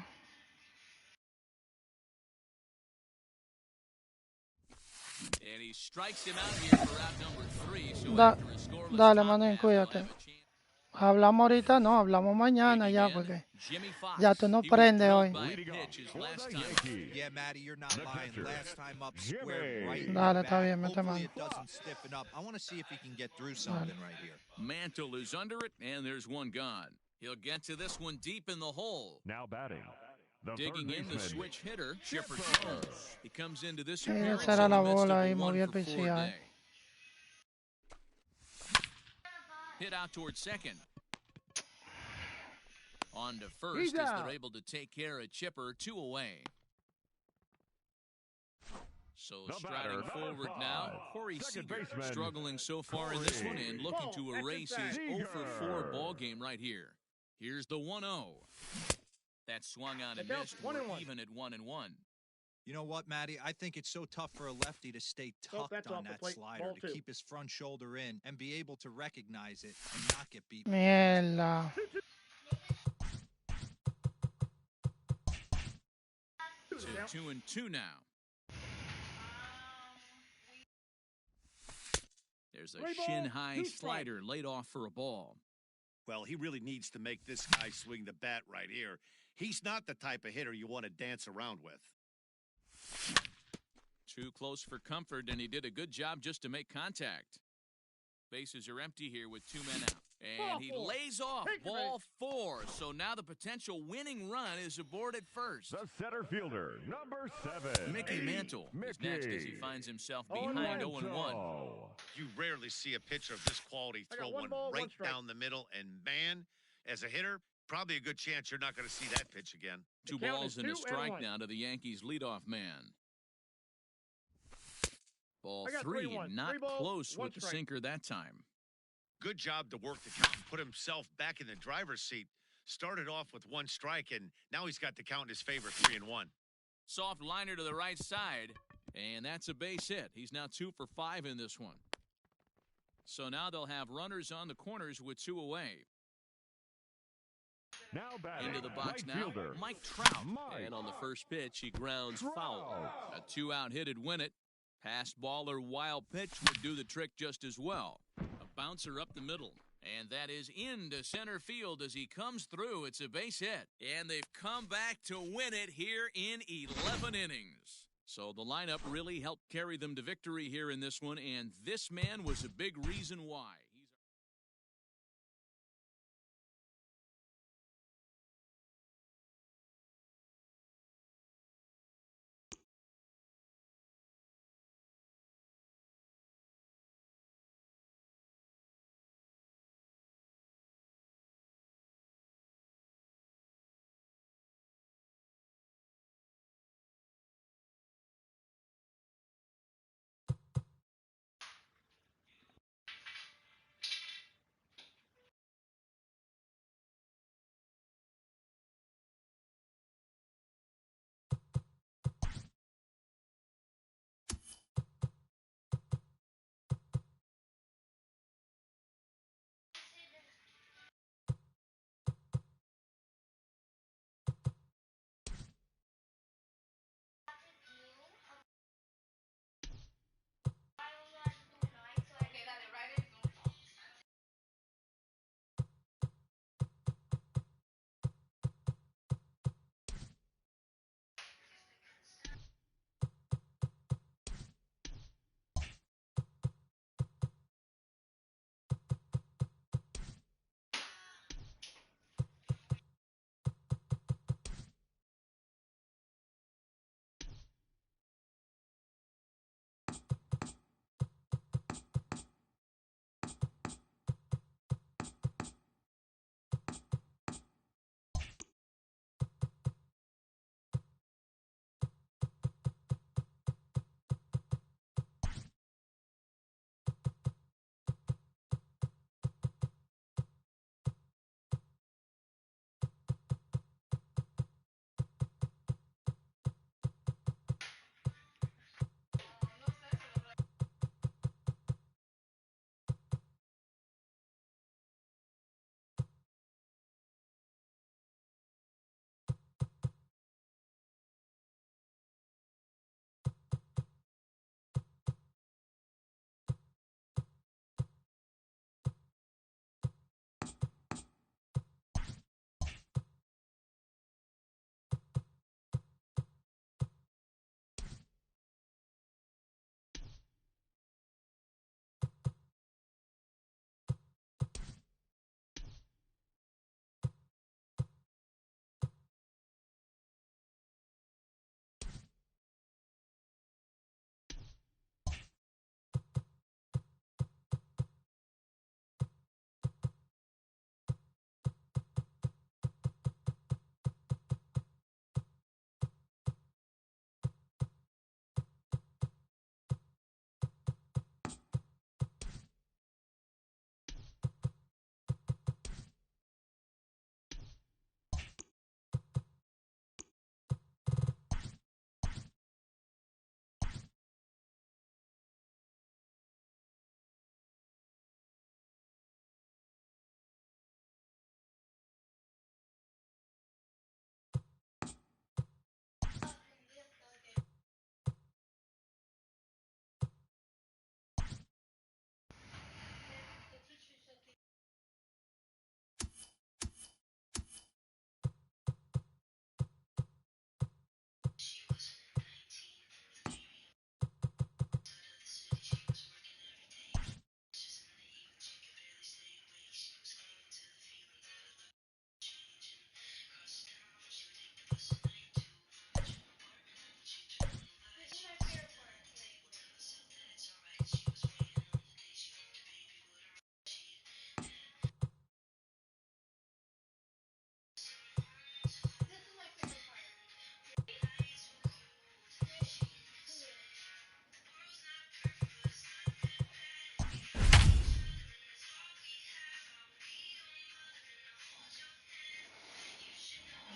And he strikes him out here for out number 3. So Dale, manín, cuídate. Hablamos ahorita, no, hablamos mañana ya, porque ya tú no prendes hoy. Dale, está bien, mete mano. Mantle is under it, and there's one gone. He'll get to this one deep in the hole. Now batting. Digging in the switch hitter, Chipper Jones. He comes into this appearance Esa era la in the midst bola of y a movió el 1-for-4 PCI. day. Hit out towards second. On to first as they're able to take care of Chipper, 2 away. So striding forward now, Corey Seager struggling so far in this one and looking to erase his 0-for-4 ball game right here. Here's the 1-0. That swung on and missed. We're even at 1-1. You know what, Matty? I think it's so tough for a lefty to stay tucked on that slider, to keep his front shoulder in and be able to recognize it and not get beat. Mierda. 2-2 now. There's a shin-high slider laid off for a ball. Well, he really needs to make this guy swing the bat right here. He's not the type of hitter you want to dance around with. Too close for comfort, and he did a good job just to make contact. Bases are empty here with 2 men out. And he lays off ball 4. So now the potential winning run is aboard at first. The center fielder, number 7. Mickey Mantle is next as he finds himself behind 0-1. You rarely see a pitcher of this quality throw one right down the middle. And man, as a hitter, probably a good chance you're not going to see that pitch again. 2 balls and a strike now to the Yankees leadoff man. Ball 3, not close with the sinker that time. Good job to work the count and put himself back in the driver's seat. Started off with 1 strike, and now he's got the count in his favor, 3-1. Soft liner to the right side, and that's a base hit. He's now 2 for 5 in this one. So now they'll have runners on the corners with 2 away. Now batting, into the box now, fielder, Mike Trout. And on the first pitch, he grounds foul. A 2-out hit'd win it. Pass ball or wild pitch would do the trick just as well. A bouncer up the middle. And that is into center field as he comes through. It's a base hit. And they've come back to win it here in 11 innings. So the lineup really helped carry them to victory here in this one. And this man was a big reason why.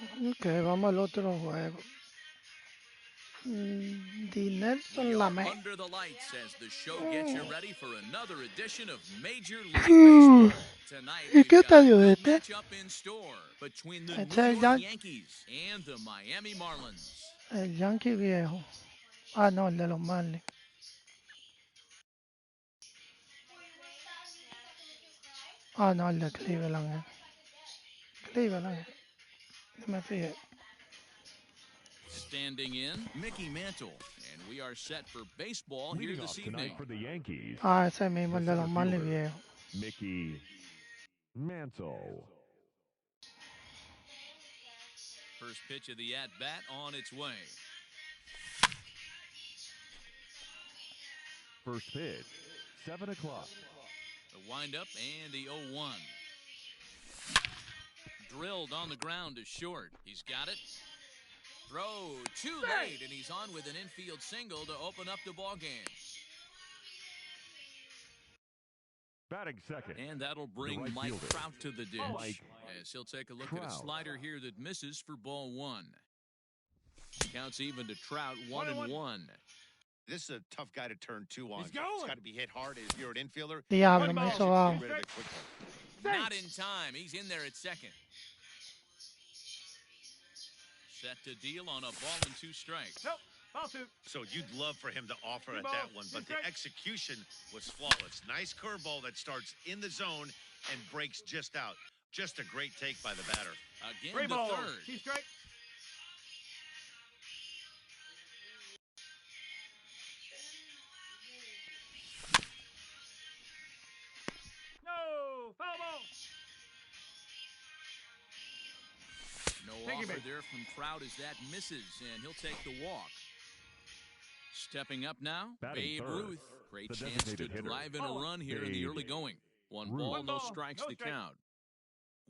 Ok, vamos al otro juego. We are Lame. under the lights as the show gets you ready for another edition of Major League Baseball. Tonight ¿Y we've qué got a estadio es good este? matchup in store between the Este New es York Yankees and the Miami Marlins. el Yankee viejo. Ah, no, el de los Marlins. Ah, no, el de Cleveland. Cleveland. No me fijé. Standing in, Mickey Mantle, and we are set for baseball here Leading this off evening. tonight for the Yankees, Ah, ese mismo, the el de los center Marlins fielder, viejos. Mickey Mantle. First pitch of the at-bat on its way. First pitch, 7 o'clock. The windup and the 0-1. Drilled on the ground to short. He's got it. Throw too late, and he's on with an infield single to open up the ball game. Batting second. And that'll bring right Mike fielder, Trout to the dish. Mike As he'll take a look Trout. at a slider here that misses for ball one. Counts even to Trout, 1-1. This is a tough guy to turn two on. It's got to be hit hard if you're an infielder. Diablo, me hizo bajo. Not in time. He's in there at second. Set to deal on a ball and 2 strikes. Nope. Ball 2. So you'd love for him to offer at that one, but the execution was flawless. Nice curveball that starts in the zone and breaks just out. Just a great take by the batter. Again 3 to balls. third. 2 strikes. No, foul ball. No offer there from Trout as that misses, and he'll take the walk. Stepping up now, Batting Babe third, Ruth. Great the chance to designated hitter, drive in a run here in the Babe early going. One Ruth. ball, no ball, strikes no the strike. count.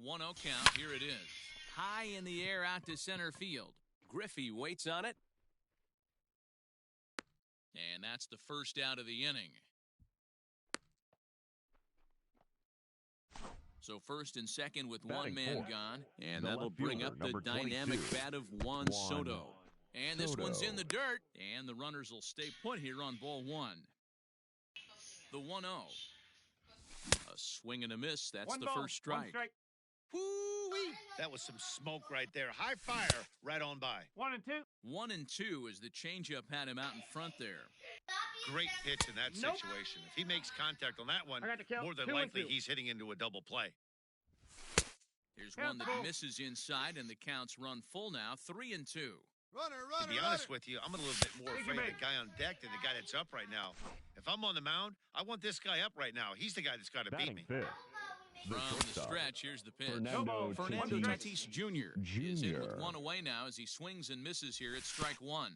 1-0 count, here it is. High in the air out to center field. Griffey waits on it. And that's the first out of the inning. So first and second with Batting one man fourth, gone. And the that'll left bring fielder, up the number dynamic 22, bat of Juan Soto. And this one's Soto. in the dirt. And the runners will stay put here on ball one. The 1-0. A swing and a miss. That's One the ball, first 1 strike. strike. Woo-wee. That was some smoke right there. High fire right on by. 1 and 2. 1 and 2 as the changeup had him out in front there. Great pitch in that situation. If he makes contact on that one, I got the count. more than 2 and likely 2. he's hitting into a double play. Here's Count one that full. misses inside, and the counts run full now, 3 and 2. To be honest with you, I'm a little bit more Take your afraid of bait. the guy on deck than the guy that's up right now. If I'm on the mound, I want this guy up right now. He's the guy that's got to beat Batting me. fifth, the From the shortstop, stretch, here's the pitch. Fernando Fernando Tatis Tatis Jr. is in with Jr. 1 away now as he swings and misses here at strike 1.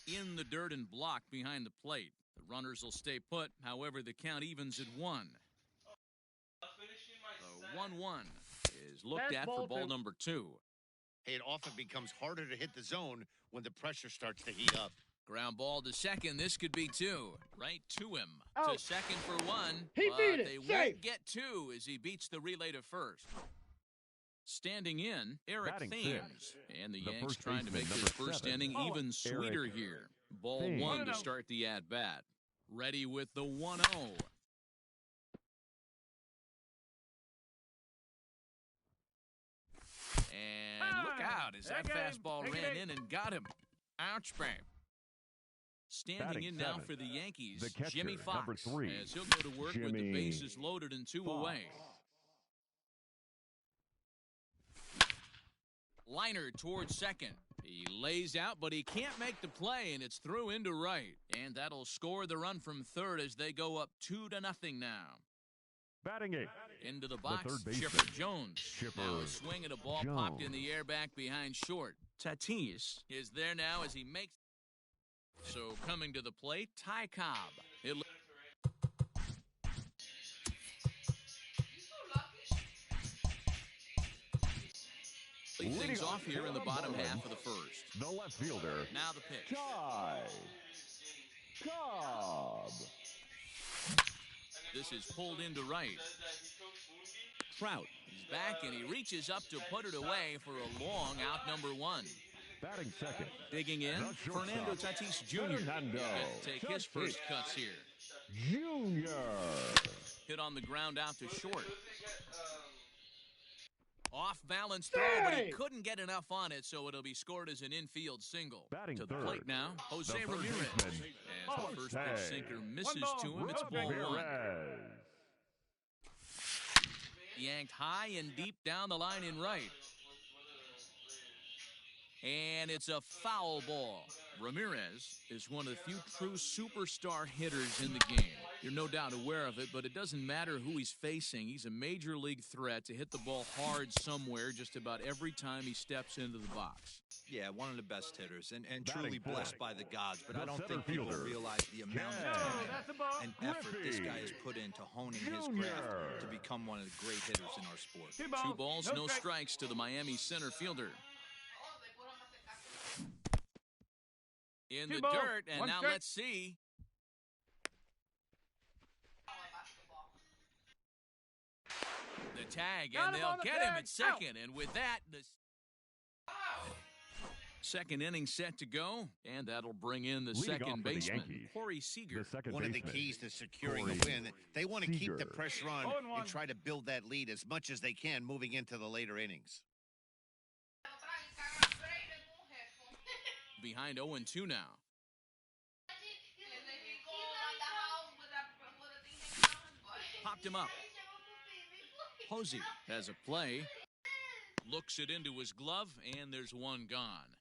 In the dirt and blocked behind the plate. The runners will stay put. However, the count evens at 1. The 1-1 is looked That's at ball for ball 2. number 2. It often becomes harder to hit the zone when the pressure starts to heat up. Ground ball to second. This could be 2. Right to him. Out. To second for 1. He But beat it. they Safe. won't get 2 as he beats the relay to first. Standing in, Eric Batting Thames. sixth, And the the Yanks first trying to make baseman, this number first 7, inning even sweeter Eric here. Ball Thames. 1 to 1-0. start the at-bat. Ready with the 1-0. And look out as that fastball ran in and got him. Ouch, bang. Standing Batting in now seventh, for the Yankees, the catcher, Jimmy Fox, number 3, as he'll go to work with the Jimmy bases loaded and 2 Fox. away. Liner towards second. He lays out, but he can't make the play, and it's through into right. And that'll score the run from third as they go up 2-0 now. Batting eighth, Into the box, third baseman, Chipper Jones. Chipper Now a swing and a ball popped in the air back behind short. Tatis is there now as he makes. So coming to the plate, Ty Cobb. Lead things off here in the bottom half of the first. the left fielder, Now the pitch. Ty Cobb. This is pulled into right. Trout He's back, and he reaches up to put it away for a long out number 1. Batting second. Digging in, Fernando Tatis Jr. Fernando to take his first cuts here. Jr. Hit on the ground out to short. Off-balance throw, but he couldn't get enough on it, so it'll be scored as an infield single. Batting to the third. plate now, Jose Ramirez. As the first pitch sinker misses to him, it's ball 1. Yanked high and deep down the line in right. And it's a foul ball. Ramirez is one of the few true superstar hitters in the game. You're no doubt aware of it, but it doesn't matter who he's facing. He's a major league threat to hit the ball hard somewhere just about every time he steps into the box. Yeah, one of the best hitters and truly blessed by the gods, but I don't think people realize the amount of time and effort this guy has put into honing his craft to become one of the great hitters in our sport. 2 balls, no strikes to the Miami center fielder. In the dirt, and now let's see. The tag, and they'll get him at second. And with that, the second inning set to go, and that'll bring in the second baseman, Corey Seager. One of the keys to securing a win, they want to keep the pressure on and try to build that lead as much as they can moving into the later innings. Behind 0-2 now. Popped him up. Posey has a play. Looks it into his glove, and there's one gone.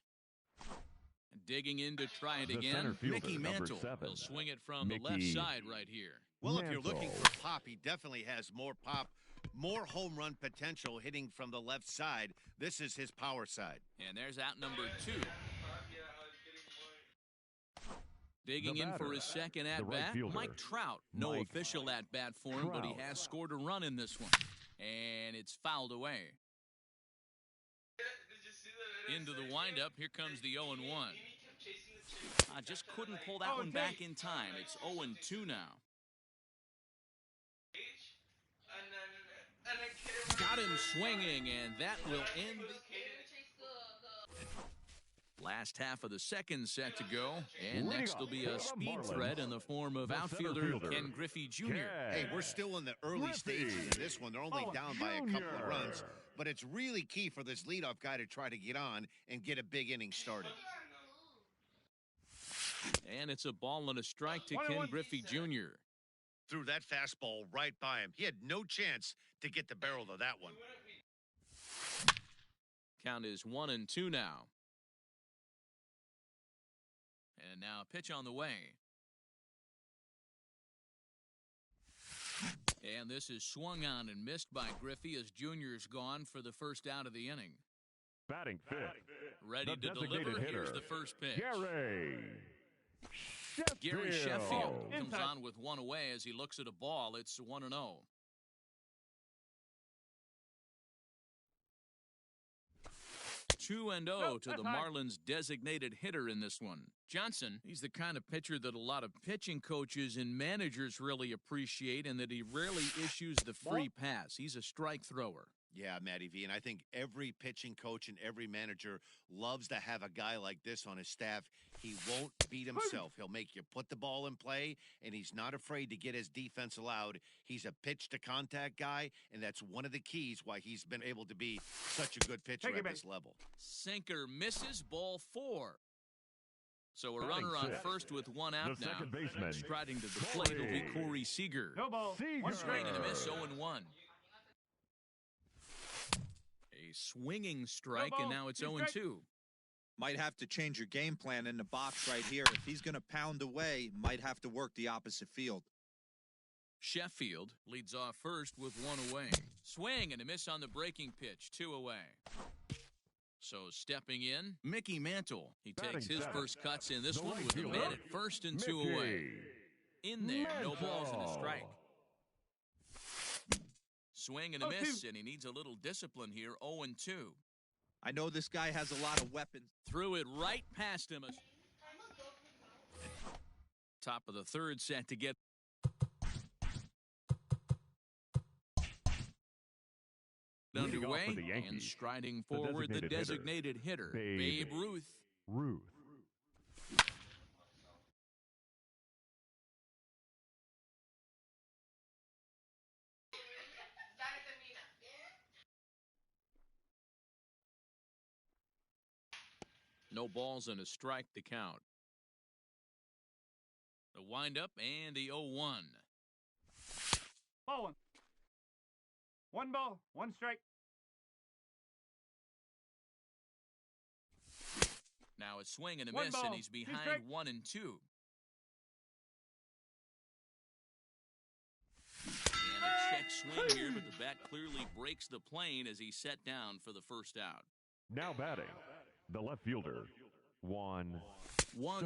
Digging in to try it again. Mickey Mantle will swing it from the left side right here. Well, if you're looking for pop, he definitely has more pop, more home run potential hitting from the left side. This is his power side. And there's out number 2. Digging in for his second at-bat, Mike Trout. No official at-bat for him, but he has scored a run in this one. And it's fouled away. Into the windup, here comes the 0-1. I just couldn't pull that one back in time. It's 0-2 now. Got him swinging, and that will end the... Last half of the second set to go, and next will be a speed threat in the form of outfielder Ken Griffey Jr. Hey, we're still in the early stages of this one. They're only down by a couple of runs, but it's really key for this leadoff guy to try to get on and get a big inning started. And it's a ball and a strike to Ken Griffey Jr. Threw that fastball right by him. He had no chance to get the barrel of that one. Count is 1-2 now. And now a pitch on the way. And this is swung on and missed by Griffey as Junior's gone for the first out of the inning. Batting fifth. Ready to deliver. Here's the first pitch. Gary Sheffield comes on with one away as he looks at a ball. It's 1-0. 2-0 to the Marlins' designated hitter in this one. Johnson, he's the kind of pitcher that a lot of pitching coaches and managers really appreciate, and that he rarely issues the free pass. He's a strike thrower. Yeah, Matty V, and I think every pitching coach and every manager loves to have a guy like this on his staff. He won't beat himself. He'll make you put the ball in play, and he's not afraid to get his defense allowed. He's a pitch-to-contact guy, and that's one of the keys why he's been able to be such a good pitcher at this level. Sinker misses, ball 4. So a runner on first with one out now. Striding to the plate will be Corey Seager. No ball. One straight and a miss, 0-1. A swinging strike, and now it's 0-2. Might have to change your game plan in the box right here. If he's going to pound away, might have to work the opposite field. Sheffield leads off first with one away. Swing and a miss on the breaking pitch, 2 away. So stepping in, Mickey Mantle. He takes his first cuts in this one with a man at first and 2 away. In there, no balls and a strike. Swing and a miss, and he needs a little discipline here, 0-2. I know this guy has a lot of weapons. Threw it right past him. Top of the third set to get underway, and striding forward the designated hitter, Babe Ruth. No balls and a strike to count. The windup and the 0-1. Ball one. One ball, one strike. Now a swing and a miss, and he's behind 1-2. And a check swing here, but the bat clearly breaks the plane as he's set down for the first out. Now batting, the left fielder, Juan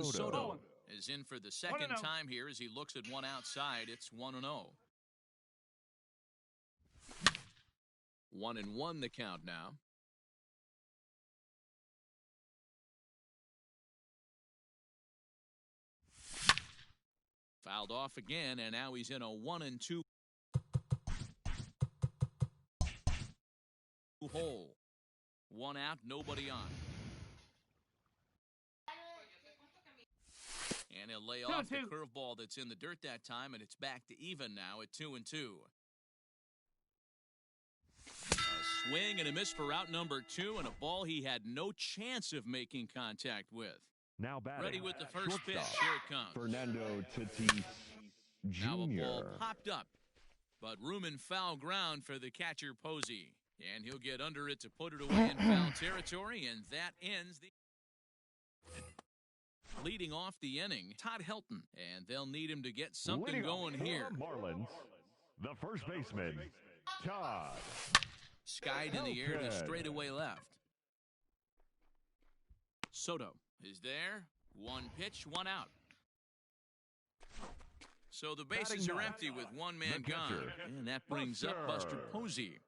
Soto is in for the second time here as he looks at one outside. It's 1-0. 1-1 the count now. Fouled off again, and now he's in a 1-2 hole. One out, nobody on. And he'll lay off the curveball that's in the dirt that time, and it's back to even now at 2-2. A swing and a miss for out number 2, and a ball he had no chance of making contact with. Now batting. Ready with the first pitch. Here it comes. Fernando Tatis Jr. Now a ball popped up, but room and foul ground for the catcher Posey. And he'll get under it to put it away in foul territory, and that ends the... Leading off the inning, Todd Helton, and they'll need him to get something going here. Marlins, the first baseman, Todd. Skied in the air to straightaway left. Soto is there. One pitch, one out. So the bases are empty with one man gone. And that brings up Buster Posey.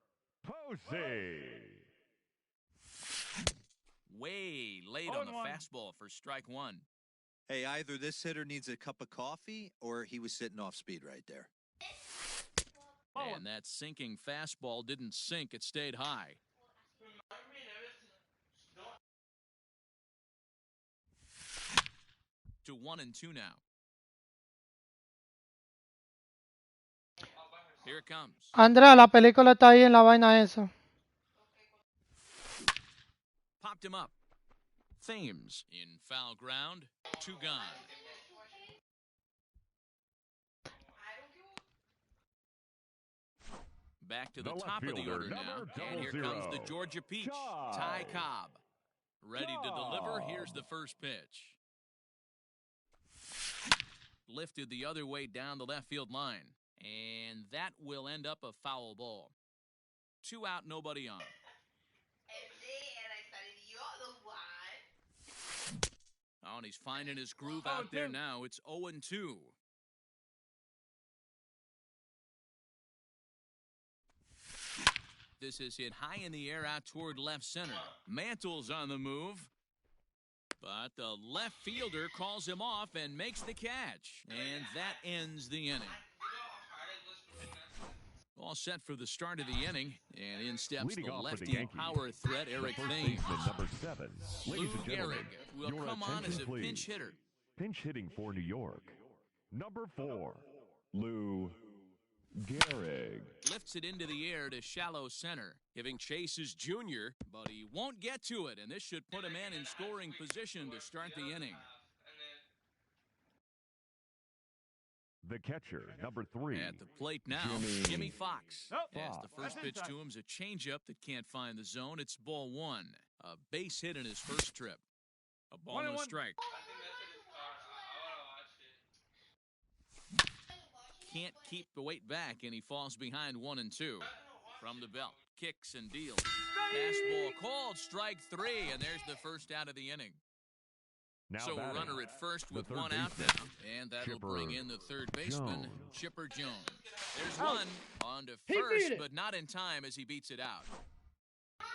Way late on the fastball for strike one. Hey, either this hitter needs a cup of coffee or he was sitting off speed right there. And that sinking fastball didn't sink. It stayed high. To 1-2 now. Here it comes. Andrea, la película está ahí en la vaina esa. Popped him up. Thames in foul ground. 2 gone. Back to the top of the order now. And here comes the Georgia Peach, Ty Cobb. Ready to deliver. Here's the first pitch. Lifted the other way down the left field line. And that will end up a foul ball. 2 out, nobody on. Oh, and he's finding his groove out there now. It's 0-2. This is hit high in the air out toward left center. Mantle's on the move. But the left fielder calls him off and makes the catch. And that ends the inning. All set for the start of the inning. And in steps the lefty power threat, Eric Thames. Number 7. Ladies and gentlemen, will come on as a pinch hitter. Pinch hitting for New York. Number 4, Lou Gehrig. Lifts it into the air to shallow center. Giving chase is Junior, but he won't get to it. And this should put a man in scoring position to start the inning. The catcher, number 3. At the plate now, Jimmy Fox. As the first pitch to him is a changeup that can't find the zone. It's ball 1. A base hit in his first trip. A ball and a strike. Can't keep the weight back, and he falls behind 1-2. From the belt, kicks and deals. Fastball called, strike 3, and there's the first out of the inning. Now so a runner at first with 1 out now, and that'll bring in the third baseman, Chipper Jones. There's one on to first, but not in time as he beats it out.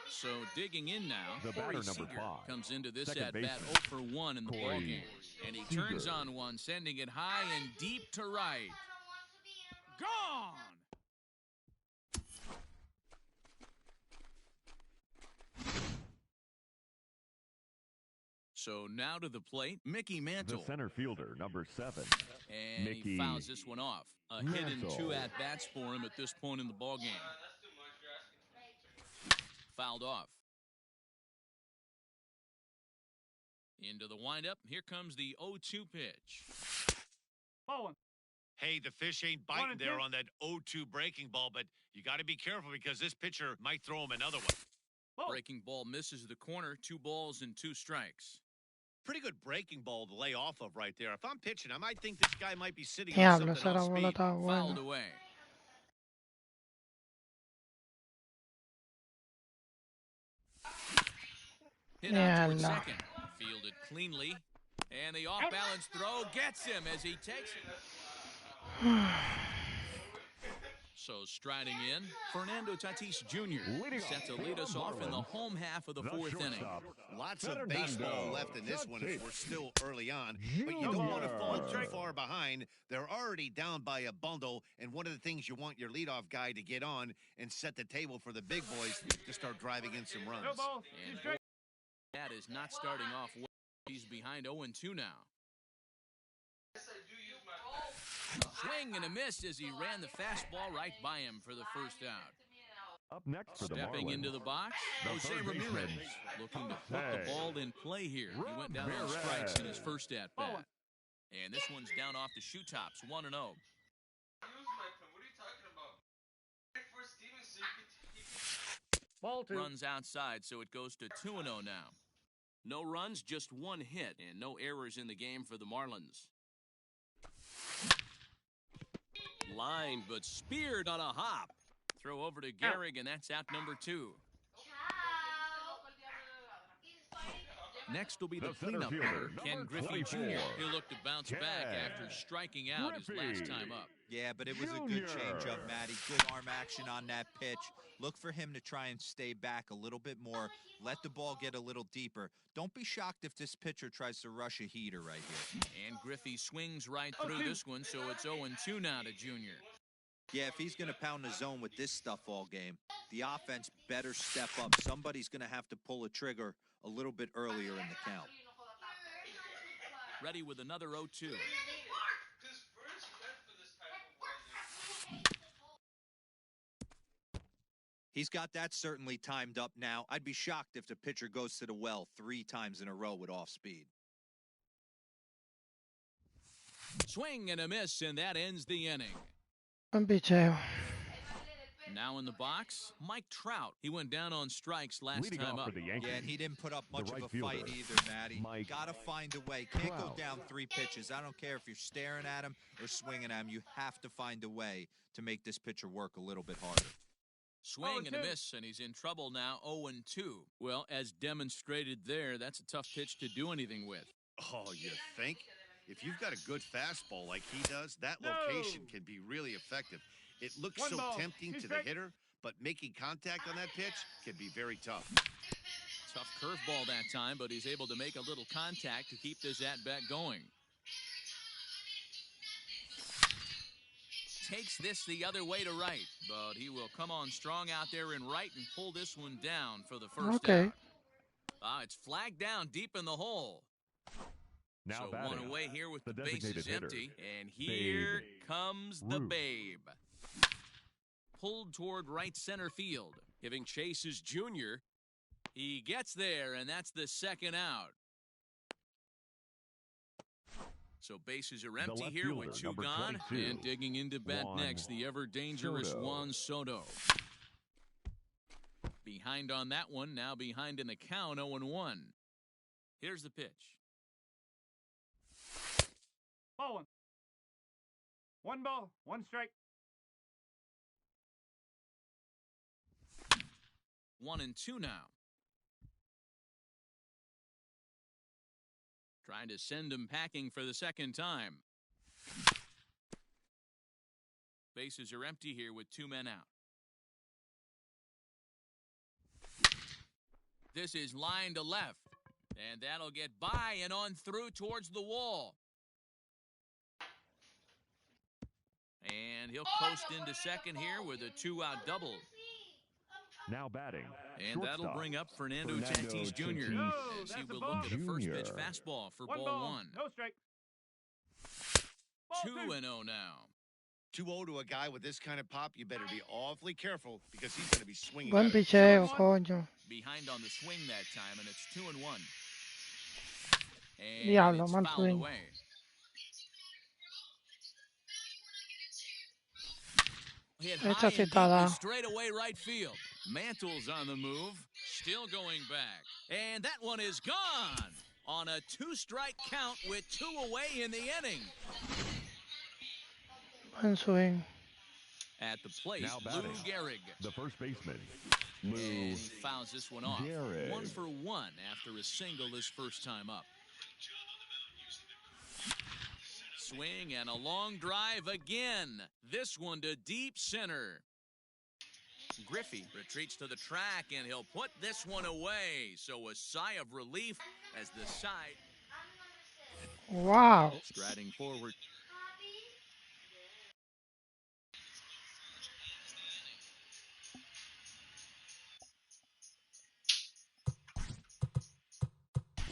So digging in now, the batter number 5 comes into this at-bat 0 for 1 in the ballgame. And he turns on one, sending it high and deep to right. Gone! So now to the plate, Mickey Mantle. The center fielder, number 7. And Mickey he fouls this one off. A hit and 2 at-bats for him at this point in the ballgame. Fouled off. Into the windup. Here comes the 0-2 pitch. Ball one. Hey, the fish ain't biting there on that 0-2 breaking ball, but you got to be careful because this pitcher might throw him another one. Ball. Breaking ball misses the corner. 2 balls and 2 strikes. Pretty good breaking ball to lay off of right there. If I'm pitching, I might think this guy might be sitting on something off speed. Fouled away. Hit out towards second. Fielded cleanly. And the off-balance throw gets him as he takes it. So striding in, Fernando Tatis Jr. set to lead us off in the home half of the 4th inning. Lots of baseball left in this one as we're still early on, but you don't want to fall too far behind. They're already down by a bundle, and one of the things you want your leadoff guy to get on and set the table for the big boys to start driving in some runs. And that is not starting off well. He's behind 0-2 now. Swing and a miss as he ran the fastball right by him for the first out. Up next for the Stepping Marlins. into the box, Jose Ramirez looking to put the ball in play here. He went down on strikes in his first at-bat. And this one's down off the shoe tops, 1-0. Ball 2. Runs outside, so it goes to 2-0 now. No runs, just 1 hit, and no errors in the game for the Marlins. Lined, but speared on a hop. Throw over to Gehrig, and that's out number 2. Next will be the cleanup hitter, Ken Griffey Jr. He'll look to bounce back after striking out his last time up. Yeah, but it was a good change-up, Matty. Good arm action on that pitch. Look for him to try and stay back a little bit more. Let the ball get a little deeper. Don't be shocked if this pitcher tries to rush a heater right here. And Griffey swings right through this one, so it's 0-2 now to Junior. Yeah, if he's going to pound the zone with this stuff all game, the offense better step up. Somebody's going to have to pull a trigger a little bit earlier in the count. Ready with another 0-2. He's got that certainly timed up now. I'd be shocked if the pitcher goes to the well 3 times in a row with off speed. Swing and a miss, and that ends the inning. Now in the box, Mike Trout. He went down on strikes last time up. Yeah, and he didn't put up much of a fight either, Matty. Gotta find a way. Can't go down 3 pitches. I don't care if you're staring at him or swinging at him. You have to find a way to make this pitcher work a little bit harder. Swing and a miss, and he's in trouble now, 0-2. Well, as demonstrated there, that's a tough pitch to do anything with. Oh, you think? If you've got a good fastball like he does, that location can be really effective. It looks so tempting to the hitter, but making contact on that pitch can be very tough. Tough curveball that time, but he's able to make a little contact to keep this at-bat going. Takes this the other way to right, but he will come on strong out there in right and pull this one down for the first out. It's flagged down deep in the hole. Now so one away here with the bases empty, and here comes the Babe. Pulled toward right center field, giving chase is Junior. He gets there, and that's the second out. So bases are empty here with 2 gone, and digging into bat next, the ever-dangerous Juan Soto. Behind on that one, now behind in the count, 0-1. Here's the pitch. Ball 1. 1 ball, 1 strike. 1-2 now. Trying to send him packing for the second time. Bases are empty here with 2 men out. This is line to left, and that'll get by and on through towards the wall. And he'll coast into second here with a 2-out double. Now batting, And that'll bring up Fernando Tatis Jr. as he will look at a first pitch fastball for ball one. No strike. 2-0 now. 2-0 to a guy with this kind of pop, you better be awfully careful because he's going to be swinging. Buen picheo, coño. Behind on the swing that time, and it's 2-1. And Diablo, it's mal fouled swing. away. Hit high and deep straight away right field. Mantle's on the move, still going back. And that one is gone on a 2-strike count with 2 away in the inning. Buen swing. At the plate, Lou Gehrig. The first baseman, And Lou he fouls this one off. Gehrig. 1 for 1 after a single his first time up. Swing and a long drive again. This one to deep center. Griffey retreats to the track, and he'll put this one away. So a sigh of relief as the side. Wow. Striding forward.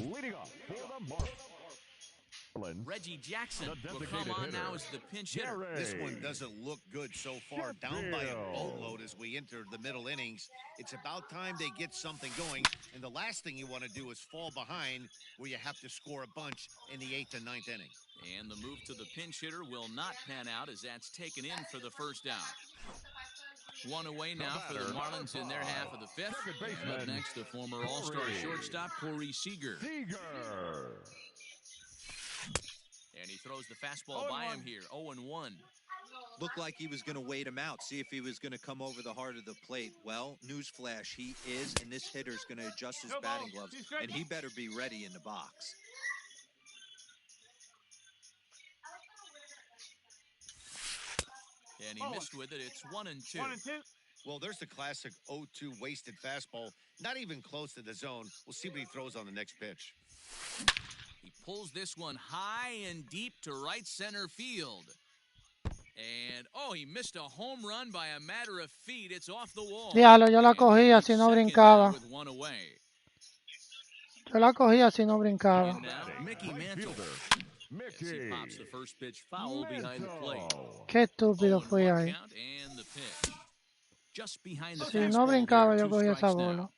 leading off for the Marlins. Reggie Jackson will come on now as the pinch hitter. This one doesn't look good so far. Down by a boatload as we enter the middle innings. It's about time they get something going. And the last thing you want to do is fall behind where you have to score a bunch in the 8th and 9th inning. And the move to the pinch hitter will not pan out as that's taken in for the first out. 1 away now for the Marlins in their half of the 5th. And up next, the former All-Star shortstop, Corey Seager. And he throws the fastball by him here, 0-1. Looked like he was going to wait him out, see if he was going to come over the heart of the plate. Well, newsflash, he is, and this hitter's going to adjust his batting gloves, and he better be ready in the box. And he missed with it. It's 1-2. 1-2. Well, there's the classic 0-2 wasted fastball. Not even close to the zone. We'll see what he throws on the next pitch. He pulls this one high and deep to right center field. And, he missed a home run by a matter of feet. It's off the wall. Diablo, yo la cogía si no brincaba. Yo la cogía si no brincaba. Mickey Mantle. As he pops the first pitch foul behind the plate. Qué estúpido fui ahí. And the pitch. Just behind the Si no brincaba, yo cogía esa bola.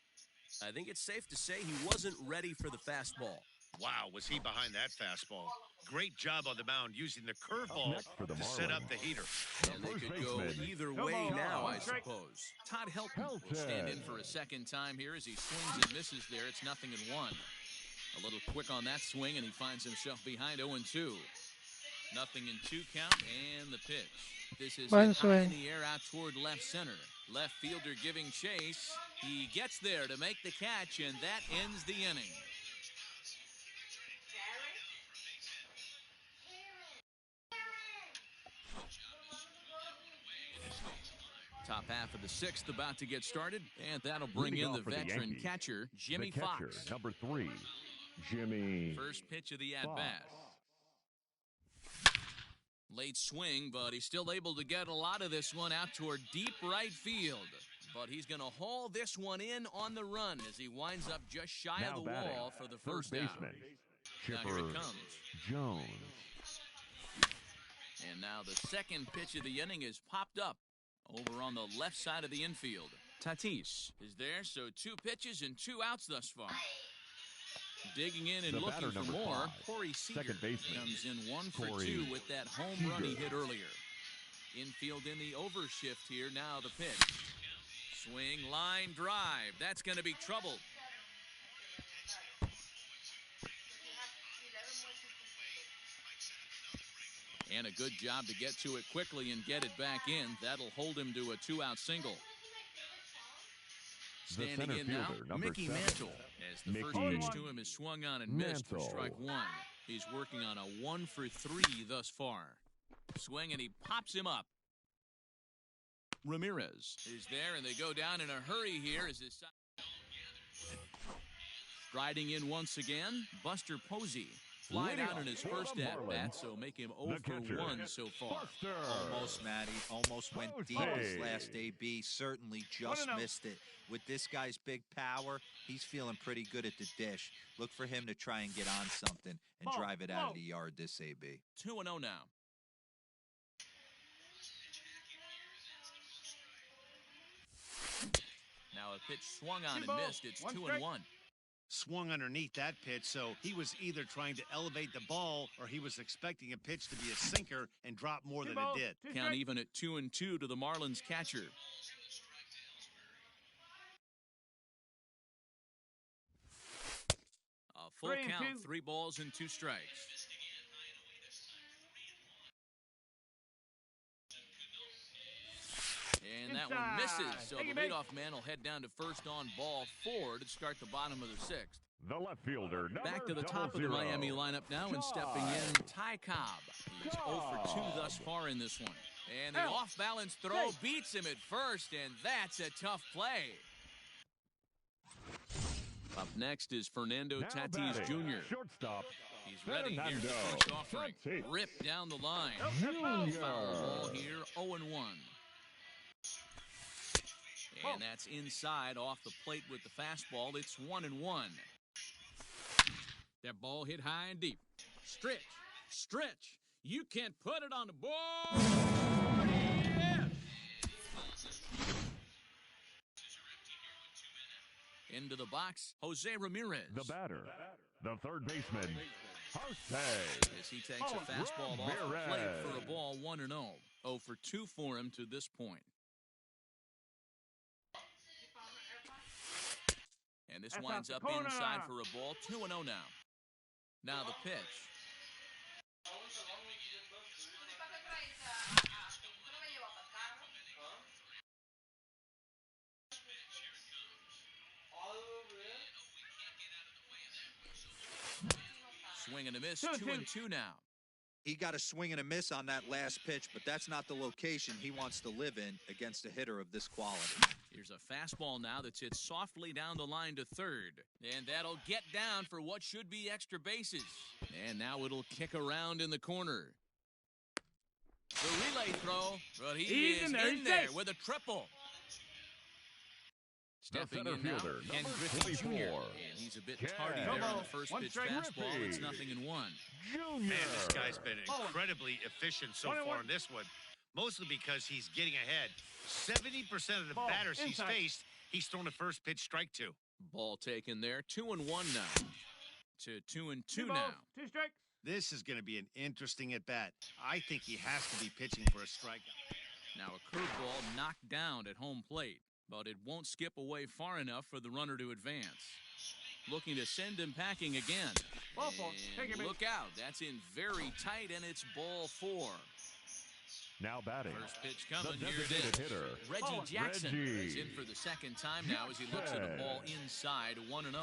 I think it's safe to say he wasn't ready for the fastball. Wow, was he behind that fastball. Great job on the mound using the curveball to set up the heater. And they could go either way now, I suppose. Todd Helton will stand in for a second time here as he swings and misses there. It's 0-1. A little quick on that swing, and he finds himself behind 0-2. 0-2 count, and the pitch. This is high in the air out toward left center. Left fielder giving chase. He gets there to make the catch, and that ends the inning. Top half of the 6th about to get started, and that'll bring in the veteran catcher, Jimmy Fox. Number 3, Jimmy. First pitch of the at-bat. Late swing, but he's still able to get a lot of this one out toward deep right field. But he's going to haul this one in on the run as he winds up just shy of the wall for the first out. Now here it comes. Jones. And now the second pitch of the inning is popped up over on the left side of the infield. Tatis is there, so 2 pitches and 2 outs thus far. Digging in and looking for more, Corey Seager comes in 1 for 2 with that home run he hit earlier. Infield in the overshift here, now the pitch. Swing, line, drive. That's going to be trouble. And a good job to get to it quickly and get it back in. That'll hold him to a 2-out single. Standing in now, Mickey Mantle. As the first pitch to him is swung on and missed for strike 1. He's working on a 1 for 3 thus far. Swing, and he pops him up. Ramirez is there, and they go down in a hurry here as his striding in once again, Buster Posey. Fly down in his first at-bat, so make him 0 for 1 so far. Almost, Matty. Almost went deep his last AB. Certainly just missed it. With this guy's big power, he's feeling pretty good at the dish. Look for him to try and get on something and drive it out of the yard this AB. 2-0 now. Now a pitch swung on and missed. It's 2-1. Swung underneath that pitch, so he was either trying to elevate the ball or he was expecting a pitch to be a sinker and drop more than it did. Count even at 2-2 to the Marlins catcher. A full count, 3 balls and 2 strikes. And that one misses, so the leadoff man will head down to first on ball 4 to start the bottom of the 6th. The left fielder, back to the top of the Miami lineup now, and stepping in, Ty Cobb. He's 0 for 2 thus far in this one. And the off-balance throw beats him at first, and that's a tough play. Up next is Fernando Tatis Jr. Shortstop. He's ready. Here's the first offering. Ripped down the line. Foul ball here, 0-1. And that's inside off the plate with the fastball. It's 1-1. That ball hit high and deep. Stretch. Stretch. You can't put it on the board. Yes. Into the box, Jose Ramirez. The batter, the third baseman, Jose. As he takes a fastball off the plate for a ball 1-0. 0 for 2 for him to this point. And this winds up inside for a ball, 2-0 now. Now the pitch. Swing and a miss, 2-2 now. He got a swing and a miss on that last pitch, but that's not the location he wants to live in against a hitter of this quality. Here's a fastball now that's hit softly down the line to third. And that'll get down for what should be extra bases. And now it'll kick around in the corner. The relay throw, but he is in there with a triple. Stepping in now, Ken Griffey Jr. And he's a bit tardy there on the first pitch fastball. It's 0-1. Man, this guy's been incredibly efficient so far in this one, mostly because he's getting ahead. 70% of the batters he's faced, he's thrown a first pitch strike to. Ball taken there, 2-1 now. To 2-2 now. 2 strikes. This is going to be an interesting at-bat. I think he has to be pitching for a strikeout. Now a curveball knocked down at home plate, but it won't skip away far enough for the runner to advance. Looking to send him packing again. And look out, that's in very tight, and it's ball 4. Now batting. First pitch coming, here it is. Hitter. Reggie Jackson is in for the second time now as he looks at a ball inside, 1-0.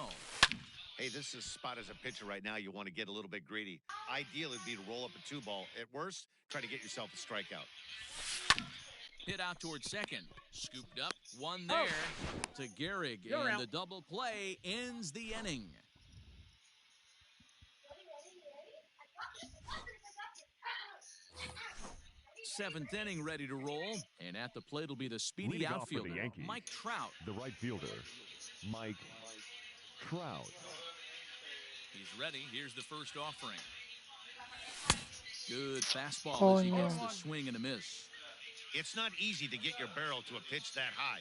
Hey, this is a spot as a pitcher right now. You want to get a little bit greedy. Ideal would be to roll up a 2-ball. At worst, try to get yourself a strikeout. Hit out towards second. Scooped up, one there to Gehrig. And the double play ends the inning. Seventh inning ready to roll. And at the plate will be the speedy outfielder, Mike Trout. The right fielder, Mike Trout. He's ready. Here's the first offering. Good fastball as he gets the swing and a miss. It's not easy to get your barrel to a pitch that high.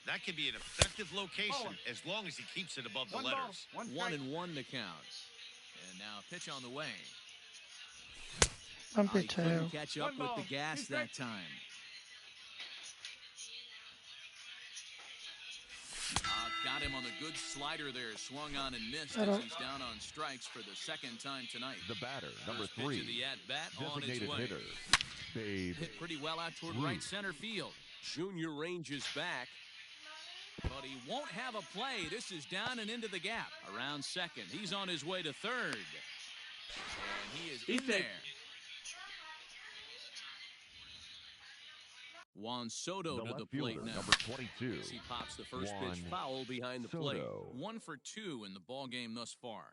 That can be an effective location as long as he keeps it above the letters. 1-1 to count. And now a pitch on the way. He couldn't catch up with the gas that time. Got him on the good slider there. Swung on and missed as he's down on strikes for the second time tonight. The batter, number First 3. Pitch of the at-bat on its way. Hitter, Babe hit pretty well out toward right center field. Junior ranges back, but he won't have a play. This is down and into the gap. Around second. He's on his way to third. And he is in there. Juan Soto to the plate now. Number 22. As he pops the first pitch foul behind the plate. 1 for 2 in the ball game thus far.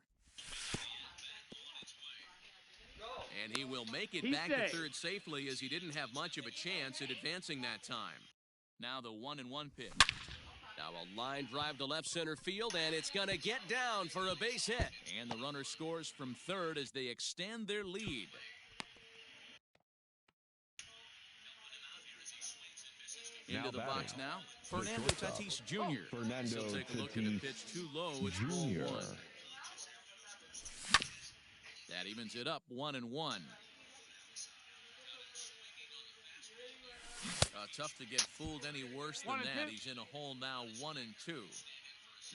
And he will make it back to third safely, as he didn't have much of a chance at advancing that time. Now the 1-1 pitch. Now a line drive to left center field, and it's going to get down for a base hit. And the runner scores from third as they extend their lead. Into the box now, Fernando Tatis Jr. He'll take a look at a pitch too low. It's ball one. That evens it up 1-1. Tough to get fooled any worse than that. He's in a hole now, 1-2.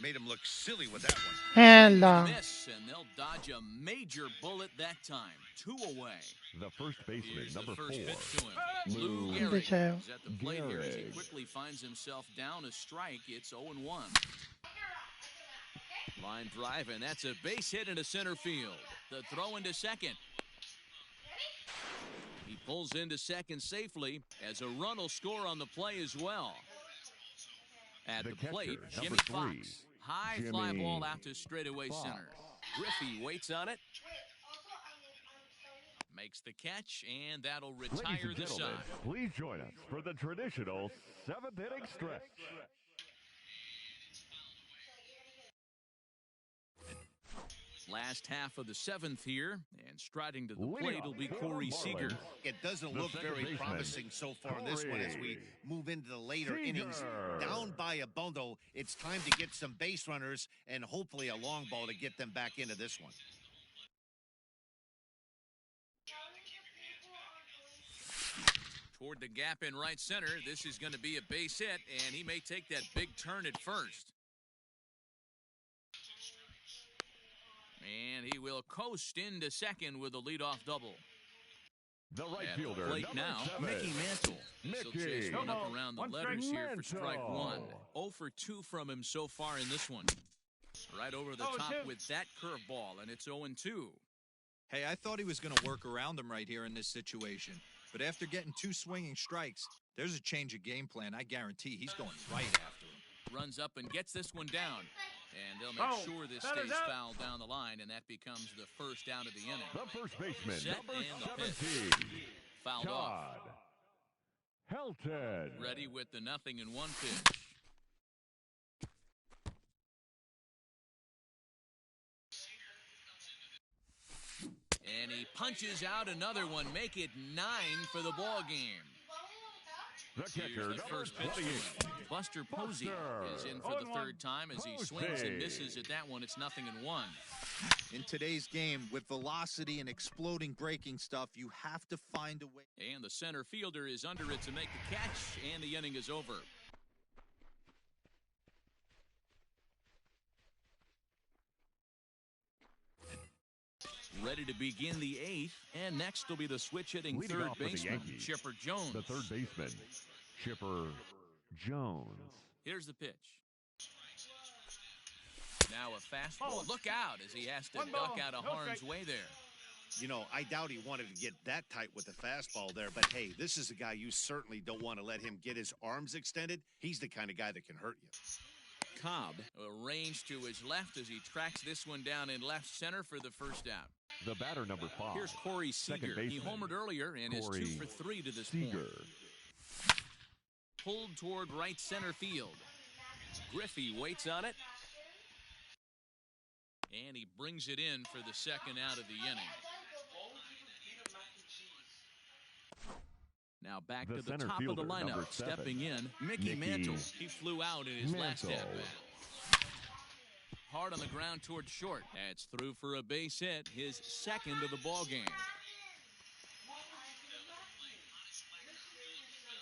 Made him look silly with that one. And miss, and they'll dodge a major bullet that time. 2 away. The first baseman, number 4, Lou Gehrig is at the plate here as he quickly finds himself down a strike. It's 0-1. Line drive, and that's a base hit into center field. The throw into second. He pulls into second safely as a run will score on the play as well. At the plate, Jimmy Fox. High fly ball out to straightaway center. Griffey waits on it. Makes the catch, and that'll retire the side. Please join us for the traditional 7th inning stretch. Last half of the 7th here, and striding to the plate will be Corey Seager. It doesn't look very promising so far in this one as we move into the later innings. Down by a bundle, it's time to get some base runners and hopefully a long ball to get them back into this one. Toward the gap in right center, this is going to be a base hit, and he may take that big turn at first. And he will coast into second with a leadoff double. The right at fielder, the plate now, 7. Mickey Mantle. He'll chase one up around the letters here for strike 1. 0 for 2 from him so far in this one. Right over the top with that curveball, and it's 0-2. Hey, I thought he was going to work around him right here in this situation. But after getting 2 swinging strikes, there's a change of game plan. I guarantee he's going right after him. Runs up and gets this one down. And they'll make sure this stays foul down the line, and that becomes the first out of the inning. The first baseman, Set number and 17, fouled off. Helton. Ready with the 0-1 pitch. And he punches out another one, make it 9 for the ball game. The catcher, the first pitch. Buster Posey is in for the third time as he swings and misses at that one. It's 0-1. In today's game, with velocity and exploding breaking stuff, you have to find a way. And the center fielder is under it to make the catch, and the inning is over. Ready to begin the 8th, and next will be the switch-hitting third baseman, Chipper Jones. The third baseman, Chipper Jones. Here's the pitch. Now a fastball. Look out as he has to duck out of harm's way there. You know, I doubt he wanted to get that tight with the fastball there, but hey, this is a guy you certainly don't want to let him get his arms extended. He's the kind of guy that can hurt you. Cobb arranged to his left as he tracks this one down in left center for the first out. The batter, number 5. Here's Corey Seager. He homered earlier and is 2 for 3 to this point. Pulled toward right center field. Griffey waits on it. And he brings it in for the second out of the inning. Now back to the top of the lineup, stepping in, Mickey Mantle. He flew out in his last at-bat. Hard on the ground toward short. That's through for a base hit, his second of the ball game.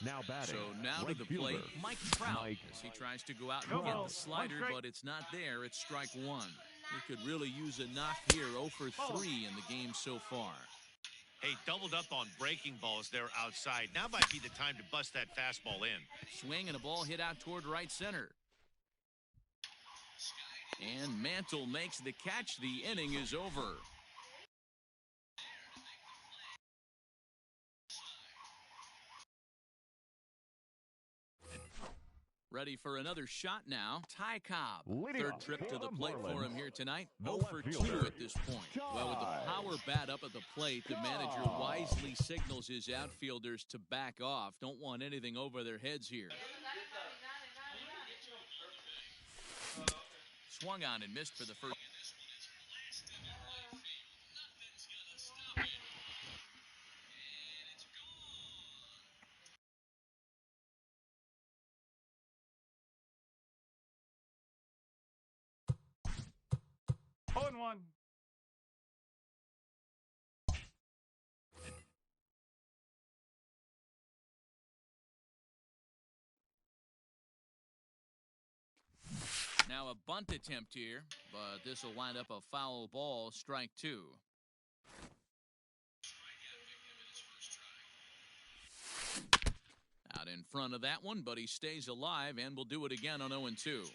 Now batting. So now right to the fielder, plate, Mike Trout, as he tries to go out and get the slider, but it's not there. It's strike 1. He could really use a knock here. 0 for 3 in the game so far. Hey, doubled up on breaking balls there outside. Now might be the time to bust that fastball in. Swing and a ball hit out toward right center. And Mantle makes the catch. The inning is over. Ready for another shot now. Ty Cobb. Leading Third off trip to the for the plate for him Marlins, here tonight. the 0 for left 2 fielder, at this point. Well, with the power bat up at the plate, the manager wisely signals his outfielders to back off. Don't want anything over their heads here. Swung on and missed for the first. 0-1. Now a bunt attempt here, but this will wind up a foul ball, strike 2. Out in front of that one, but he stays alive and will do it again on 0-2.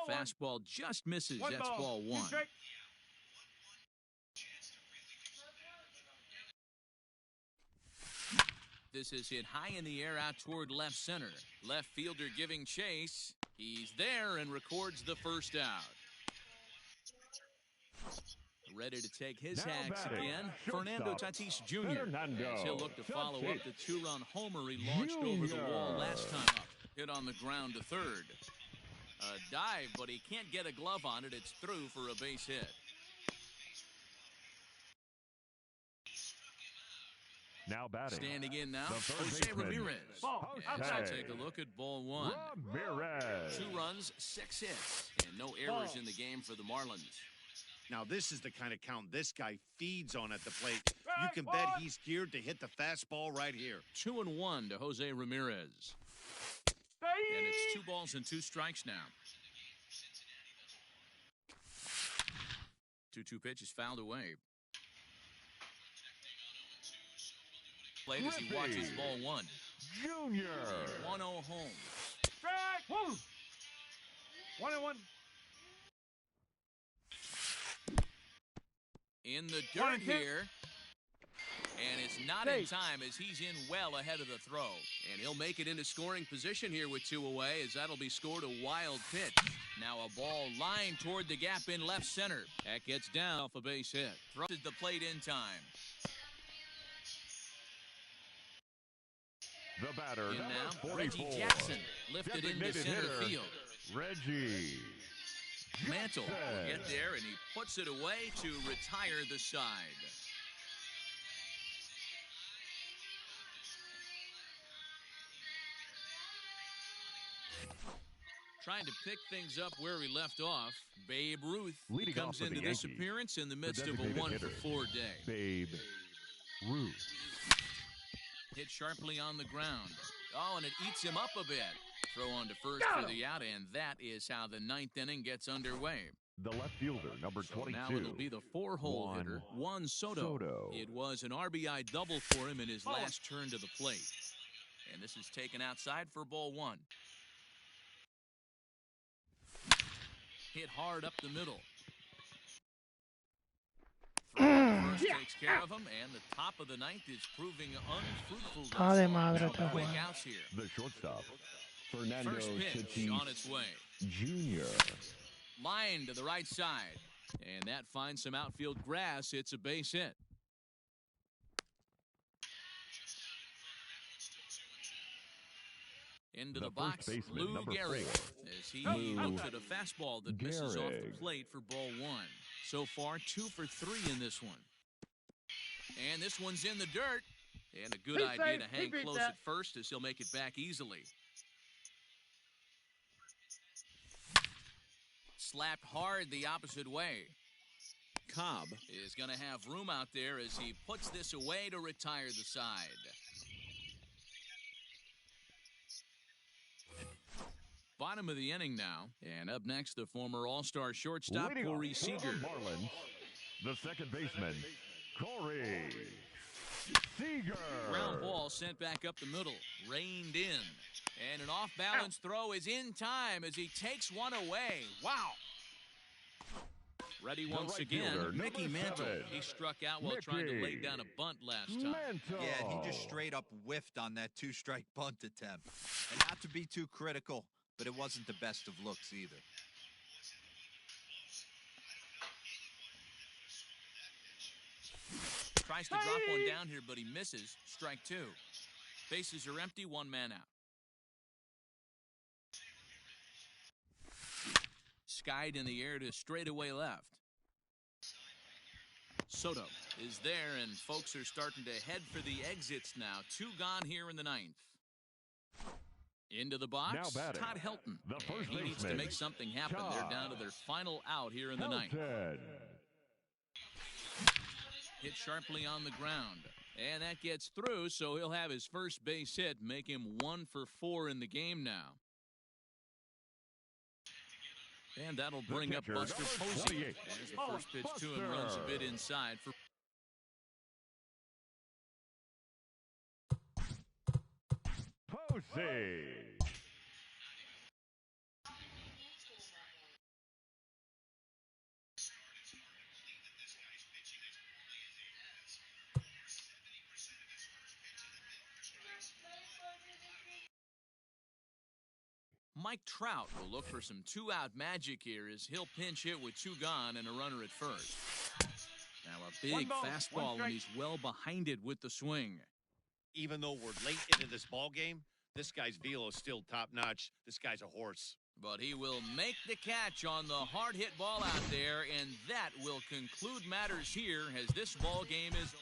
Fastball just misses. That's ball 1. This is hit high in the air out toward left center. Left fielder giving chase. He's there and records the first out. Ready to take his hacks again, Fernando Tatis Jr. As he'll look to follow up the 2-run homer he launched over the wall last time up. Hit on the ground to third. A dive, but he can't get a glove on it. It's through for a base hit. Now batting. Standing in now, Jose Ramirez. Outside. Take a look at ball 1. Ramirez. 2 runs, 6 hits, and no errors in the game for the Marlins. Now, this is the kind of count this guy feeds on at the plate. You can bet he's geared to hit the fastball right here. 2-1 to Jose Ramirez. And it's 2 balls and 2 strikes now. 2-2 pitch is fouled away. Played as he watches ball 1. Junior. 1-0 home. Strike 1. 1-1. In the dirt here. And it's not in time as he's in well ahead of the throw. And he'll make it into scoring position here with 2 away as that'll be scored a wild pitch. Now a ball lined toward the gap in left center. That gets down off a base hit. Throws the plate in time. The batter, in now, 44. Reggie Jackson lifted into center field. Reggie. Mantle will get there, and he puts it away to retire the side. Trying to pick things up where he left off, Babe Ruth comes into this appearance in the midst of a 1-for-4 day. Babe Ruth. Hit sharply on the ground. Oh, and it eats him up a bit. Throw on to first for the out, and that is how the 9th inning gets underway. The left fielder, number 22. Now it'll be the 4-hole hitter, Juan Soto. It was an RBI double for him in his last turn to the plate. And this is taken outside for ball 1. Hit hard up the middle. First takes care of him, and the top of the 9th is proving unfruitful. Quick outs here. The shortstop, Fernando First pitch on its way. Jr. Line to the right side, and that finds some outfield grass. It's a base hit. Into the box, Lou Gehrig, as he looks at a fastball that misses off the plate for ball 1. So far, 2 for 3 in this one. And this one's in the dirt. And a good idea to hang close at first as he'll make it back easily. Slapped hard the opposite way. Cobb is going to have room out there as he puts this away to retire the side. Bottom of the inning now, and up next, the former All-Star shortstop, Corey Seager. Marlins, the second baseman, Corey Seager. Ground ball sent back up the middle, reined in, and an off-balance throw is in time as he takes one away. Wow! Ready once again, Mickey Mantle. He struck out while trying to lay down a bunt last time. Yeah, he just straight up whiffed on that 2-strike bunt attempt. And not to be too critical, but it wasn't the best of looks either. Tries to drop one down here, but he misses. Strike two. Bases are empty, one man out. Skied in the air to straightaway left. Soto is there, and folks are starting to head for the exits now. Two gone here in the ninth. Into the box, Todd Helton. He needs to make something happen. They're down to their final out here in the ninth. Hit sharply on the ground. And that gets through, so he'll have his first base hit, make him 1 for 4 in the game now. And that'll bring up Buster Posey. There's the first pitch to him, runs a bit inside for Posey. Mike Trout will look for some two-out magic here as he'll pinch hit with two gone and a runner at first. Now a big fastball, and he's well behind it with the swing. Even though we're late into this ball game, this guy's velo is still top-notch. This guy's a horse. But he will make the catch on the hard-hit ball out there, and that will conclude matters here as this ball game is.